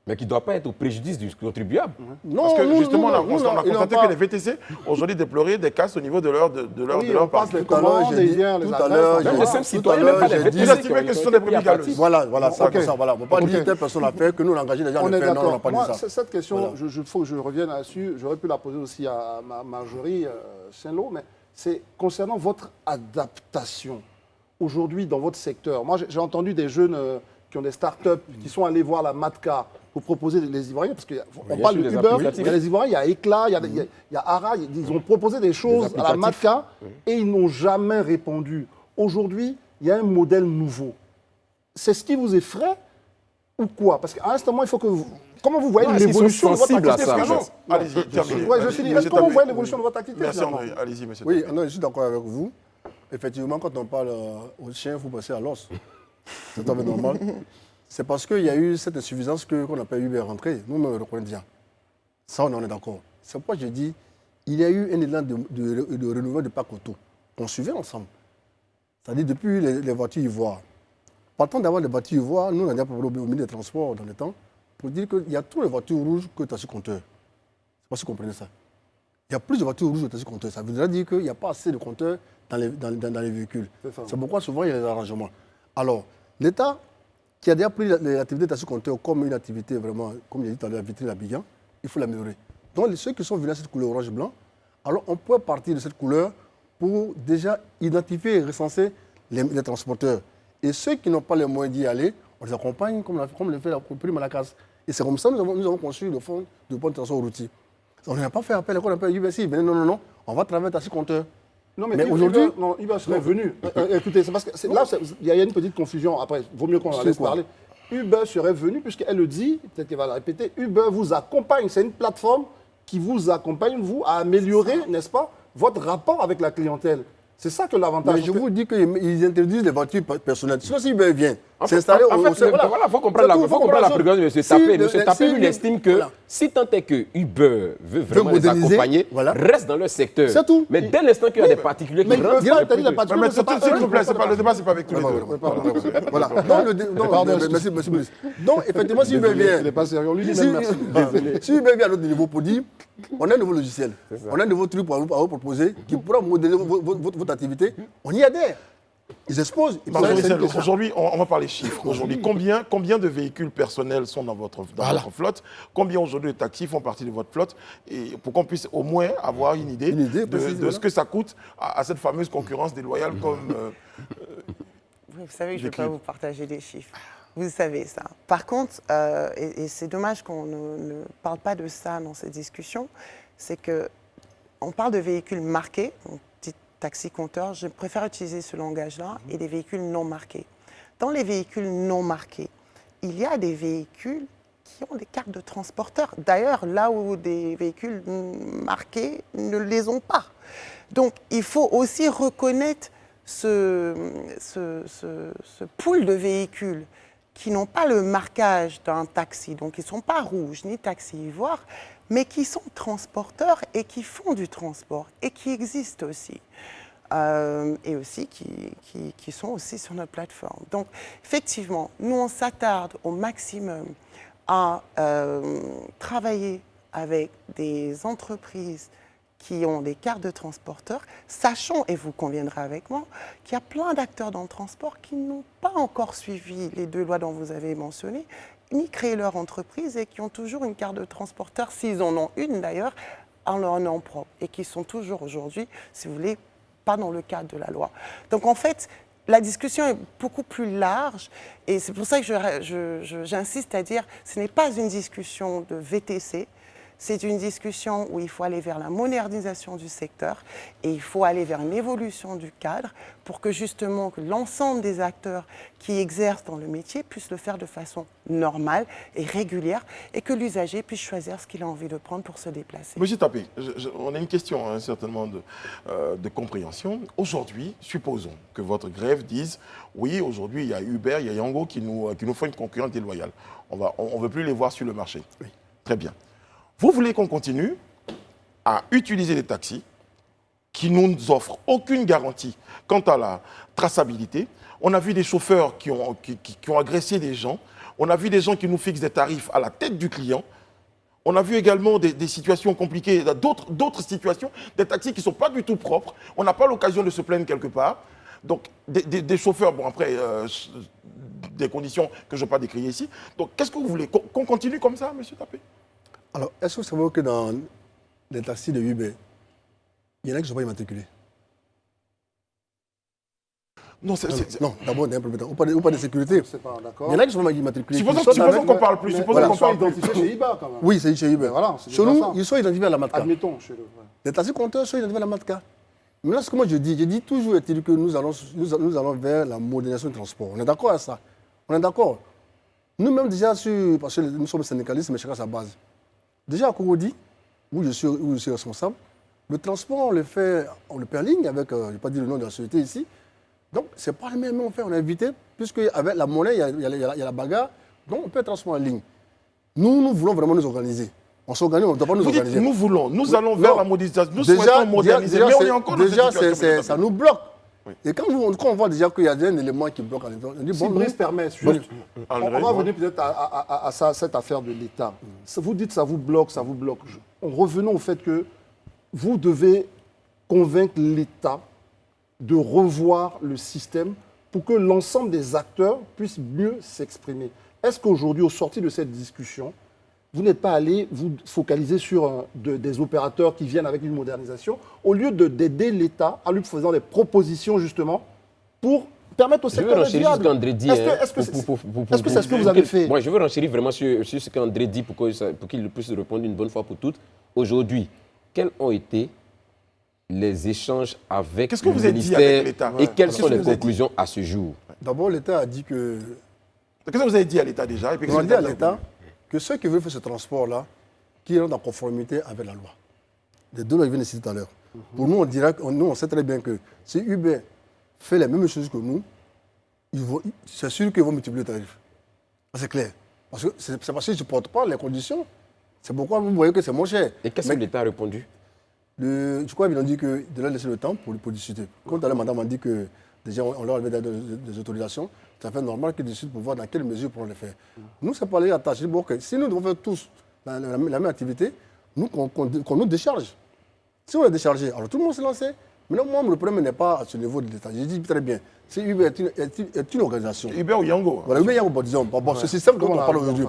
Mais qui ne doit pas être au préjudice du contribuable. Non, Parce que nous, justement, on a nous, constaté ils n'ont que pas- les VTC aujourd'hui déploraient des casses au niveau de Oui, leur on passe parc. les Tout à l'heure, commandes j'ai et dit- vient les tout à adresses. l'heure, Enfin, j'ai les dit- seuls tout citoyens, à l'heure, même pas les j'ai VTC, dit- Vous estimez que ce sont des brebis galeuses. Voilà, ça, Ok. comme ça, voilà. On ne peut pas Ok. dire telle personne a fait, que nous, on a engagé des gens à On le est faire. Non, on n'a d'accord. pas dit Moi, ça. cette question, Voilà. il faut que je revienne là-dessus. J'aurais pu la poser aussi à Marjorie Saint-Lô, mais c'est concernant votre adaptation aujourd'hui dans votre secteur. Moi, j'ai entendu des jeunes qui ont des start-up qui sont allés voir la Matka pour proposer les Ivoiriens, parce qu'on bien parle sûr, de les Uber, applicatifs. il y a les Ivoiriens, il y a Eclat, il y a Ara, ils ont proposé des choses à la applicatifs. Matka et ils n'ont jamais répondu. Aujourd'hui, il y a un modèle nouveau. C'est ce qui vous effraie ou quoi? Parce qu'à un instant, il faut que vous... Comment vous voyez Non, est-ce qu'ils l'évolution sont de votre sensibles à activité? ça, en Non, fait Allez-y, terminez. Ouais, je Allez-y, finis. monsieur Comment vous Tapé. voyez l'évolution de votre activité? Merci finalement André. Allez-y, monsieur Oui, Tapé. non, je suis d'accord avec vous. Effectivement, quand on parle au chien, il faut passer à l'os. C'est tout à fait normal. C'est parce qu'il y a eu cette insuffisance qu'on appelle Uber rentrée. Nous-mêmes, on le reconnaît bien. Ça, on en est d'accord. C'est pourquoi je dis il y a eu un élan de renouvellement de parc auto qu'on suivait ensemble. C'est-à-dire depuis les voitures ivoires. Partant d'avoir des voitures ivoires, nous, on a déjà parlé au ministre des Transports dans le temps pour dire qu'il y a toutes les voitures rouges que taxi compteur. Je ne sais pas si vous comprenez ça. Il y a plus de voitures rouges que taxi compteur. Ça veut dire qu'il n'y a pas assez de compteurs dans les véhicules. C'est ça. C'est pourquoi souvent il y a des arrangements. Alors, l'État, qui a déjà pris l'activité de taxi compteur comme une activité vraiment, comme j'ai dit tout à l'heure, la vitrine d'Abidjan, il faut l'améliorer. Donc, ceux qui sont venus à cette couleur orange-blanc, alors on peut partir de cette couleur pour déjà identifier et recenser les transporteurs. Et ceux qui n'ont pas les moyens d'y aller, on les accompagne comme le fait la prime à la casse. Et c'est comme ça que nous avons conçu le fonds de point de transport routier. On n'a pas fait appel à quoi on appelle UBC. Non, on va travailler taxi compteur. Non, Mais aujourd'hui- Uber serait venu. Écoutez, c'est parce que là, il y a une petite confusion. Après, vaut mieux qu'on en C'est laisse quoi? parler. Uber serait venu, puisqu'elle le dit, peut-être qu'elle va le répéter, Uber vous accompagne. C'est une plateforme qui vous accompagne, vous, à améliorer, n'est-ce pas, votre rapport avec la clientèle. C'est ça que l'avantage. Mais je vous dis qu'ils interdisent les voitures personnelles. Sinon, si Uber vient En fait, s'installer en fait, voilà, faut comprendre la préoccupation de M. Tapé. M. Tapé, lui, il estime que voilà. si tant est que Uber veut vraiment les moderniser, accompagner, voilà. reste dans leur secteur. C'est tout. Mais dès l'instant qu'il y a des particuliers qui Mais ils rentrent, peuvent pas interdire les particuliers, Mais c'est pas s'il eux. vous plaît, le débat, c'est pas avec tous les deux. Voilà. Merci, monsieur le ministre. Donc, effectivement, si Uber vient. Il n'est pas sérieux. Lui, Si, lui-même, merci. si Uber vient à notre niveau pour dire, on a un nouveau logiciel, on a un nouveau truc à vous proposer qui pourra modéliser votre activité, on y adhère. Ils exposent. Marjorie C'est une Sello, question. aujourd'hui, on va parler chiffres. Aujourd'hui, combien de véhicules personnels sont dans votre flotte? Combien aujourd'hui de taxis font partie de votre flotte? Et pour qu'on puisse au moins avoir une idée, précise, de voilà. ce que ça coûte à cette fameuse concurrence déloyale comme... Vous savez, je ne vais pas J'écris. vous partager des chiffres. Vous savez ça. Par contre, et c'est dommage qu'on ne parle pas de ça dans cette discussion, c'est qu'on parle de véhicules marqués, donc dit taxi-compteur, je préfère utiliser ce langage-là, et des véhicules non marqués. Dans les véhicules non marqués, il y a des véhicules qui ont des cartes de transporteur. D'ailleurs, là où des véhicules marqués ne les ont pas. Donc, il faut aussi reconnaître ce pool de véhicules qui n'ont pas le marquage d'un taxi, donc ils ne sont pas rouges ni taxi ivoire, mais qui sont transporteurs et qui font du transport et qui existent aussi. Et aussi qui sont aussi sur notre plateforme. Donc, effectivement, nous, on s'attarde au maximum à travailler avec des entreprises qui ont des cartes de transporteurs, sachant, et vous conviendrez avec moi, qu'il y a plein d'acteurs dans le transport qui n'ont pas encore suivi les 2 lois dont vous avez mentionné, ni créé leur entreprise et qui ont toujours une carte de transporteur, s'ils en ont une d'ailleurs, en leur nom propre, et qui sont toujours aujourd'hui, si vous voulez, pas dans le cadre de la loi. Donc en fait, la discussion est beaucoup plus large, et c'est pour ça que j'insiste à dire, ce n'est pas une discussion de VTC, c'est une discussion où il faut aller vers la modernisation du secteur et il faut aller vers une évolution du cadre pour que justement que l'ensemble des acteurs qui exercent dans le métier puissent le faire de façon normale et régulière et que l'usager puisse choisir ce qu'il a envie de prendre pour se déplacer. Monsieur Tapé, on a une question certainement de compréhension. Aujourd'hui, supposons que votre grève dise oui, aujourd'hui il y a Uber, il y a Yango qui nous font une concurrence déloyale. On ne veut plus les voir sur le marché. Oui. Très bien. Vous voulez qu'on continue à utiliser des taxis qui ne nous offrent aucune garantie quant à la traçabilité. On a vu des chauffeurs qui ont agressé des gens. On a vu des gens qui nous fixent des tarifs à la tête du client. On a vu également des situations compliquées, d'autres situations, des taxis qui ne sont pas du tout propres. On n'a pas l'occasion de se plaindre quelque part. Donc, des chauffeurs, bon après, des conditions que je ne vais pas décrire ici. Donc, qu'est-ce que vous voulez? Qu'on continue comme ça, monsieur Tapé? Alors, est-ce que vous savez que dans les taxis de Uber, il y en a qui ne sont pas immatriculés? Non, non, d'abord, d'un premier temps. Ou pas de sécurité. Je sais pas, d'accord. Il y en a qui ne sont pas immatriculés. Supposons qu'on parle plus. Supposons qu'on Ils sont parle plus. identifiés chez IBA quand même. Oui, c'est chez Uber. Voilà, c'est chez déjà nous, ça. ils sont identifiés à la MATCA. Admettons, chez le. Ouais. Les taxis compteurs sont identifiés à la MATCA. Maintenant, ce que moi je dis toujours est-il que nous allons vers la modernisation du transport. On est d'accord à ça. On est d'accord. Nous-mêmes déjà, parce que nous sommes syndicalistes, mais chacun à sa base. Déjà à Corondi, où je suis responsable, le transport, on le fait en ligne avec, je ne vais pas dire le nom de la société ici. Donc, ce n'est pas le même on fait, on a évité, puisque avec la monnaie, il y a la bagarre, donc on peut transporter en ligne. Nous voulons vraiment nous organiser. On s'organise, on ne doit pas nous Vous dites, organiser. nous allons vers la modernisation. Nous souhaitons moderniser, mais on est encore dans cette situation. Ça nous bloque. Oui. Et quand on voit déjà qu'il y a un élément qui bloque à l'intérieur, on dit, Si Brice permet, juste, on va bon. revenir peut-être à cette affaire de l'État. Vous dites ça vous bloque, ça vous bloque. Revenons au fait que vous devez convaincre l'État de revoir le système pour que l'ensemble des acteurs puissent mieux s'exprimer. Est-ce qu'aujourd'hui, au sortir de cette discussion, vous n'êtes pas allé vous focaliser sur des opérateurs qui viennent avec une modernisation, au lieu d'aider l'État en lui faisant des propositions justement pour permettre au secteur d'être viable? Je veux renchérir ce qu'André dit. Est-ce que c'est ce que vous avez fait? Moi, je veux renchérir vraiment sur ce qu'André dit pour qu'il puisse répondre une bonne fois pour toutes. Aujourd'hui, quels ont été les échanges avec Qu'est-ce que le vous avez dit ministère avec l'État? et quelles Qu'est-ce sont que les vous avez conclusions à ce jour? D'abord, l'État a dit que... Qu'est-ce que vous avez dit à l'État déjà? On a dit à l'État que ceux qui veulent faire ce transport-là, qui rentrent en conformité avec la loi. Les deux lois que je viens de citer tout à l'heure. Pour nous, on sait très bien que si Uber fait les mêmes choses que nous, c'est sûr qu'ils vont multiplier le tarif. C'est clair. Parce que c'est parce qu'ils ne supportent pas les conditions. C'est pourquoi vous voyez que c'est moins cher. Et qu'est-ce que l'État a répondu? Je crois qu'ils ont dit de leur laisser le temps pour discuter. Comme tout à l'heure, madame a dit que déjà on leur avait des autorisations, ça fait normal qu'ils décident pour voir dans quelle mesure pour les faire. Nous, c'est pas les attaches. Bon, si nous devons faire tous la même activité, qu'on nous décharge. Si on est déchargé, alors tout le monde s'est lancé. Maintenant, moi, le problème n'est pas à ce niveau de l'État. Je dis très bien, c'est Uber est une organisation. Uber ou Yango. Voilà, Uber Yango, disons, ce système dont on parle aujourd'hui,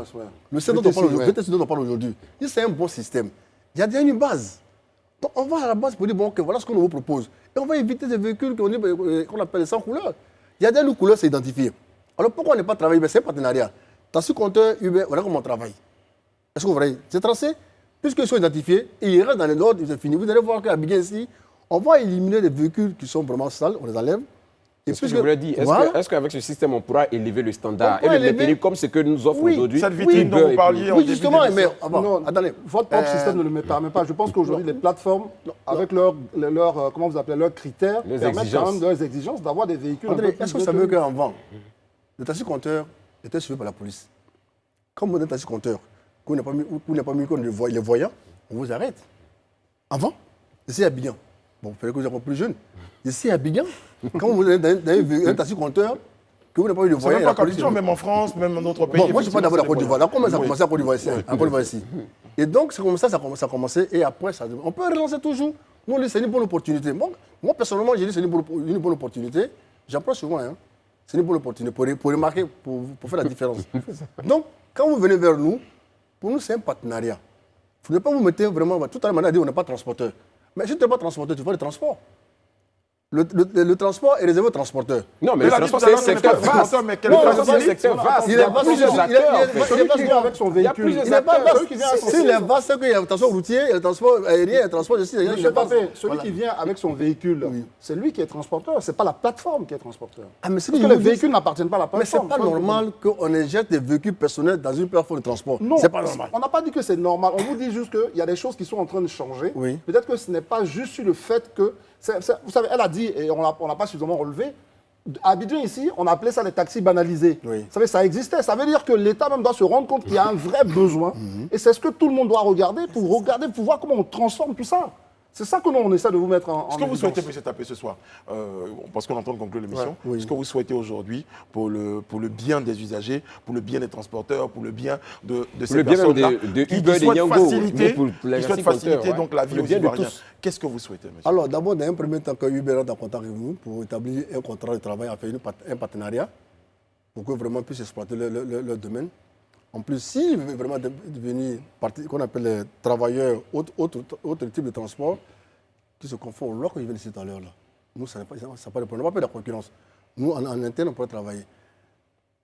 le système dont on parle aujourd'hui, c'est un bon système. Il y a déjà une base. Donc, on va à la base pour dire, bon, ok, voilà ce qu'on nous propose. Et on va éviter des véhicules qu'on appelle sans couleur. Il y a déjà une couleur, c'est identifié. Alors, pourquoi on n'est pas travaillé? C'est un partenariat. Taxi compteur, Uber, voilà comment on travaille. Est-ce que vous voyez? C'est tracé, puisqu'ils sont identifiés, et ils restent dans les ordres, c'est fini. Vous allez voir qu'à Abidjan ici, on va éliminer les véhicules qui sont vraiment sales, on les enlève. C'est ce que je voulais dire. Est-ce qu'avec ce système, on pourra élever le standard et le maintenir comme ce que nous offre aujourd'hui? Cette vitrine dont vous parliez en Oui, début justement, mais Non, attendez. Votre propre système ne le permet pas. Je pense qu'aujourd'hui, les plateformes, avec leurs comment vous appelez, leurs critères, Les permettent exigences. quand même leurs exigences d'avoir des véhicules. André, est-ce que vous savez qu'avant, le taxi compteur était suivi par la police? Quand vous êtes un taxi compteur, vous n'avez pas mis les voyants, on vous arrête. Avant, ici à Abidjan, bon, il fallait que vous soyez encore plus jeune. Ici à Abidjan, quand vous êtes dans un taxi compteur, que vous n'avez pas eu de C'est voyants, même pas qu'Abidjan, même en France, même dans d'autres pays. Bon, moi, je ne suis pas d'abord la Côte d'Ivoire. Là, comment ça a Oui. commencé à Côte d'Ivoire ici, en Côte d'Ivoire ici. Et donc, c'est comme ça a commencé. Et après, on peut relancer toujours. Nous, on dit c'est une bonne opportunité. Moi, personnellement, j'ai dit c'est une bonne opportunité. J'en prends souvent. Hein. C'est une bonne opportunité pour remarquer, pour faire la différence. Donc, quand vous venez vers nous, pour nous, c'est un partenariat. Il ne faut pas vous mettre vraiment. Tout à l'heure, on a dit on n'est pas transporteur. Mais si tu n'es pas transporteur, tu fais le transport. Le transport est réservé aux transporteurs. Non, mais Mais le la transport, c'est un secteur vaste. mais quel Non, est le le transport, c'est un secteur vaste. Il y a plusieurs acteurs. Celui qui vient avec son Il y a véhicule. plusieurs Il n'est pas acteurs. vaste. S'il est vaste, c'est qu'il y a le transport routier, il y a le transport aérien, il y a le transport de ci, il y a Monsieur le vaste. Papé, celui Voilà. qui vient avec son véhicule, c'est lui qui est transporteur, ce n'est pas la plateforme qui est transporteur. Ah, mais c'est Parce que les véhicules n'appartiennent pas à la Mais c'est plateforme. pas normal qu'on injecte des véhicules personnels dans une plateforme de transport. Non, C'est pas normal. on n'a pas dit que c'est normal. On vous dit juste qu'il y a des choses qui sont en train de changer. Oui. Peut-être que ce n'est pas juste sur le fait que... vous savez, elle a dit, et on n'a pas suffisamment relevé, à Abidjan ici, on appelait ça les taxis banalisés. Oui. Vous savez, ça existait. Ça veut dire que l'État même doit se rendre compte qu'il y a un vrai besoin. Et c'est ce que tout le monde doit regarder pour voir comment on transforme tout ça. C'est ça que nous, on essaie de vous mettre en Ce que vous évidence. souhaitez, M. Tapé, ce soir, parce qu'on entend conclure l'émission, Ouais, oui. ce que vous souhaitez aujourd'hui pour le bien des usagers, pour le bien des transporteurs, pour le bien de ces le bien même personnes-là, de qui Uber, de souhaitent Yango, faciliter, mais pour les qui souhaitent taxi faciliter compteurs, donc la vie le aux bien de Ivoiriens. tous. Qu'est-ce que vous souhaitez, monsieur? Alors, d'abord, dans un premier temps, que Uber entre en contact avec nous pour établir un contrat de travail, enfin un partenariat, pour que vraiment puisse exploiter leur domaine. En plus, s'ils veulent vraiment devenir qu'on appelle les travailleurs, autre type de transport, qui se confondent lorsque je viens ici tout à l'heure, là. Nous, ça n'a pas de problème. On n'a pas de la concurrence. Nous, en interne, on pourrait travailler.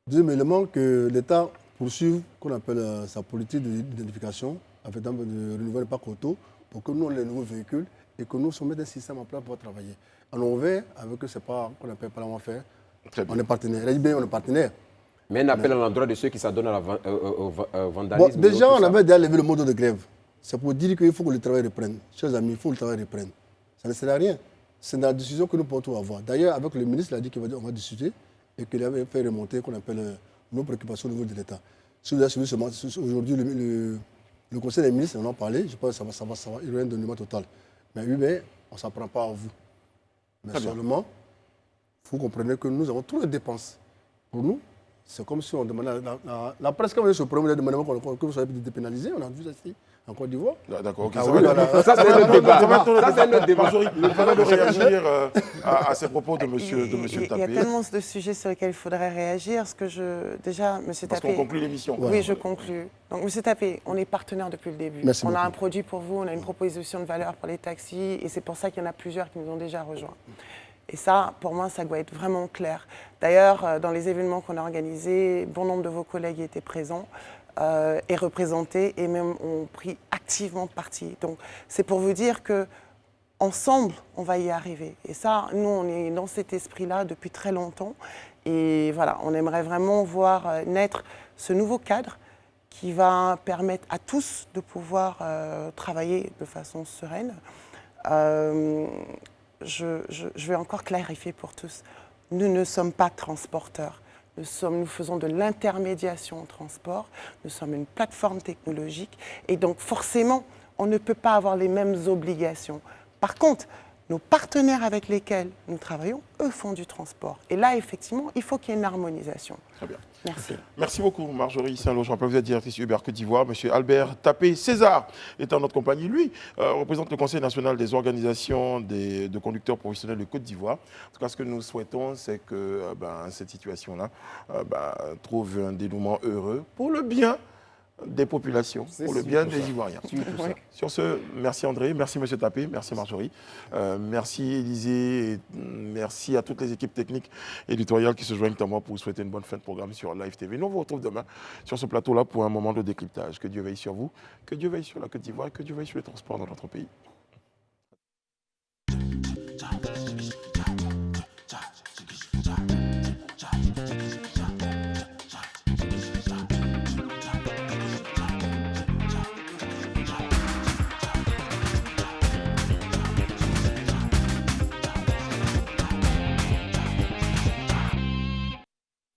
Deuxième élément, que l'État poursuive, qu'on appelle sa politique d'identification, avec de renouveler le parc auto, pour que nous, on ait les nouveaux véhicules et que nous, on mette un système en place pour travailler. En ouvert, avec eux, c'est pas qu'on appelle pas la faire. Très bien. On est partenaire. Elle dit bien, on est partenaire. Mais un appel à l'endroit de ceux qui s'adonnent au Bon, vandalisme. déjà, tout on ça. avait déjà levé le mot de grève. C'est pour dire qu'il faut que le travail reprenne. Chers amis, il faut que le travail reprenne. Ça ne sert à rien. C'est dans la décision que nous portons avoir. D'ailleurs, avec le ministre, il a dit qu'on va discuter et qu'il avait fait remonter qu'on appelle nos préoccupations au niveau de l'État. Si vous avez suivi aujourd'hui le Conseil des ministres, on en a parlé, je pense que ça va, il y aura un donnement total. Mais oui, mais on ne s'en prend pas à vous. Mais Très bien. seulement, il faut comprendre que nous avons toutes les dépenses. Pour nous, c'est comme si on demandait, la presse, quand on est sur le problème, on a demandé que vous soyez dépénalisé, on a vu ça ici, en Côte d'Ivoire. D'accord, ok. Ah ça oui, va. voilà. Ça, c'est notre débat. Ça, c'est notre débat. Marjorie, le temps de réagir à ces propos de Il monsieur y a Tapé, tellement de sujets sur lesquels il faudrait réagir. Déjà, M. parce qu'on Tapé... conclut l'émission. Oui, je conclus. Donc, M. Tapé, on est partenaire depuis le début. Merci on a beaucoup. un produit pour vous, on a une proposition de valeur pour les taxis, et c'est pour ça qu'il y en a plusieurs qui nous ont déjà rejoints. Et ça, pour moi, ça doit être vraiment clair. D'ailleurs, dans les événements qu'on a organisés, bon nombre de vos collègues étaient présents et représentés, et même ont pris activement parti. Donc, c'est pour vous dire que ensemble, on va y arriver. Et ça, nous, on est dans cet esprit-là depuis très longtemps. Et voilà, on aimerait vraiment voir naître ce nouveau cadre qui va permettre à tous de pouvoir travailler de façon sereine. Je vais encore clarifier pour tous. Nous ne sommes pas transporteurs. Nous faisons de l'intermédiation au transport. Nous sommes une plateforme technologique. Et donc, forcément, on ne peut pas avoir les mêmes obligations. Par contre, nos partenaires avec lesquels nous travaillons, eux, font du transport. Et là, effectivement, il faut qu'il y ait une harmonisation. Très bien. Merci. Merci beaucoup, Marjorie Saint-Lô. Je rappelle que vous êtes directrice Uber Côte d'Ivoire. Monsieur Albert Tapé César est en notre compagnie. Lui représente le Conseil national des organisations de conducteurs professionnels de Côte d'Ivoire. En tout cas, ce que nous souhaitons, c'est que cette situation-là trouve un dénouement heureux pour le bien des populations, pour le bien des Ivoiriens. Sur ce, merci André, merci Monsieur Tapé, merci Marjorie, merci Élisée, et merci à toutes les équipes techniques éditoriales qui se joignent à moi pour vous souhaiter une bonne fin de programme sur Live TV. Nous on vous retrouve demain sur ce plateau-là pour un moment de décryptage. Que Dieu veille sur vous, que Dieu veille sur la Côte d'Ivoire, que Dieu veille sur les transports dans notre pays.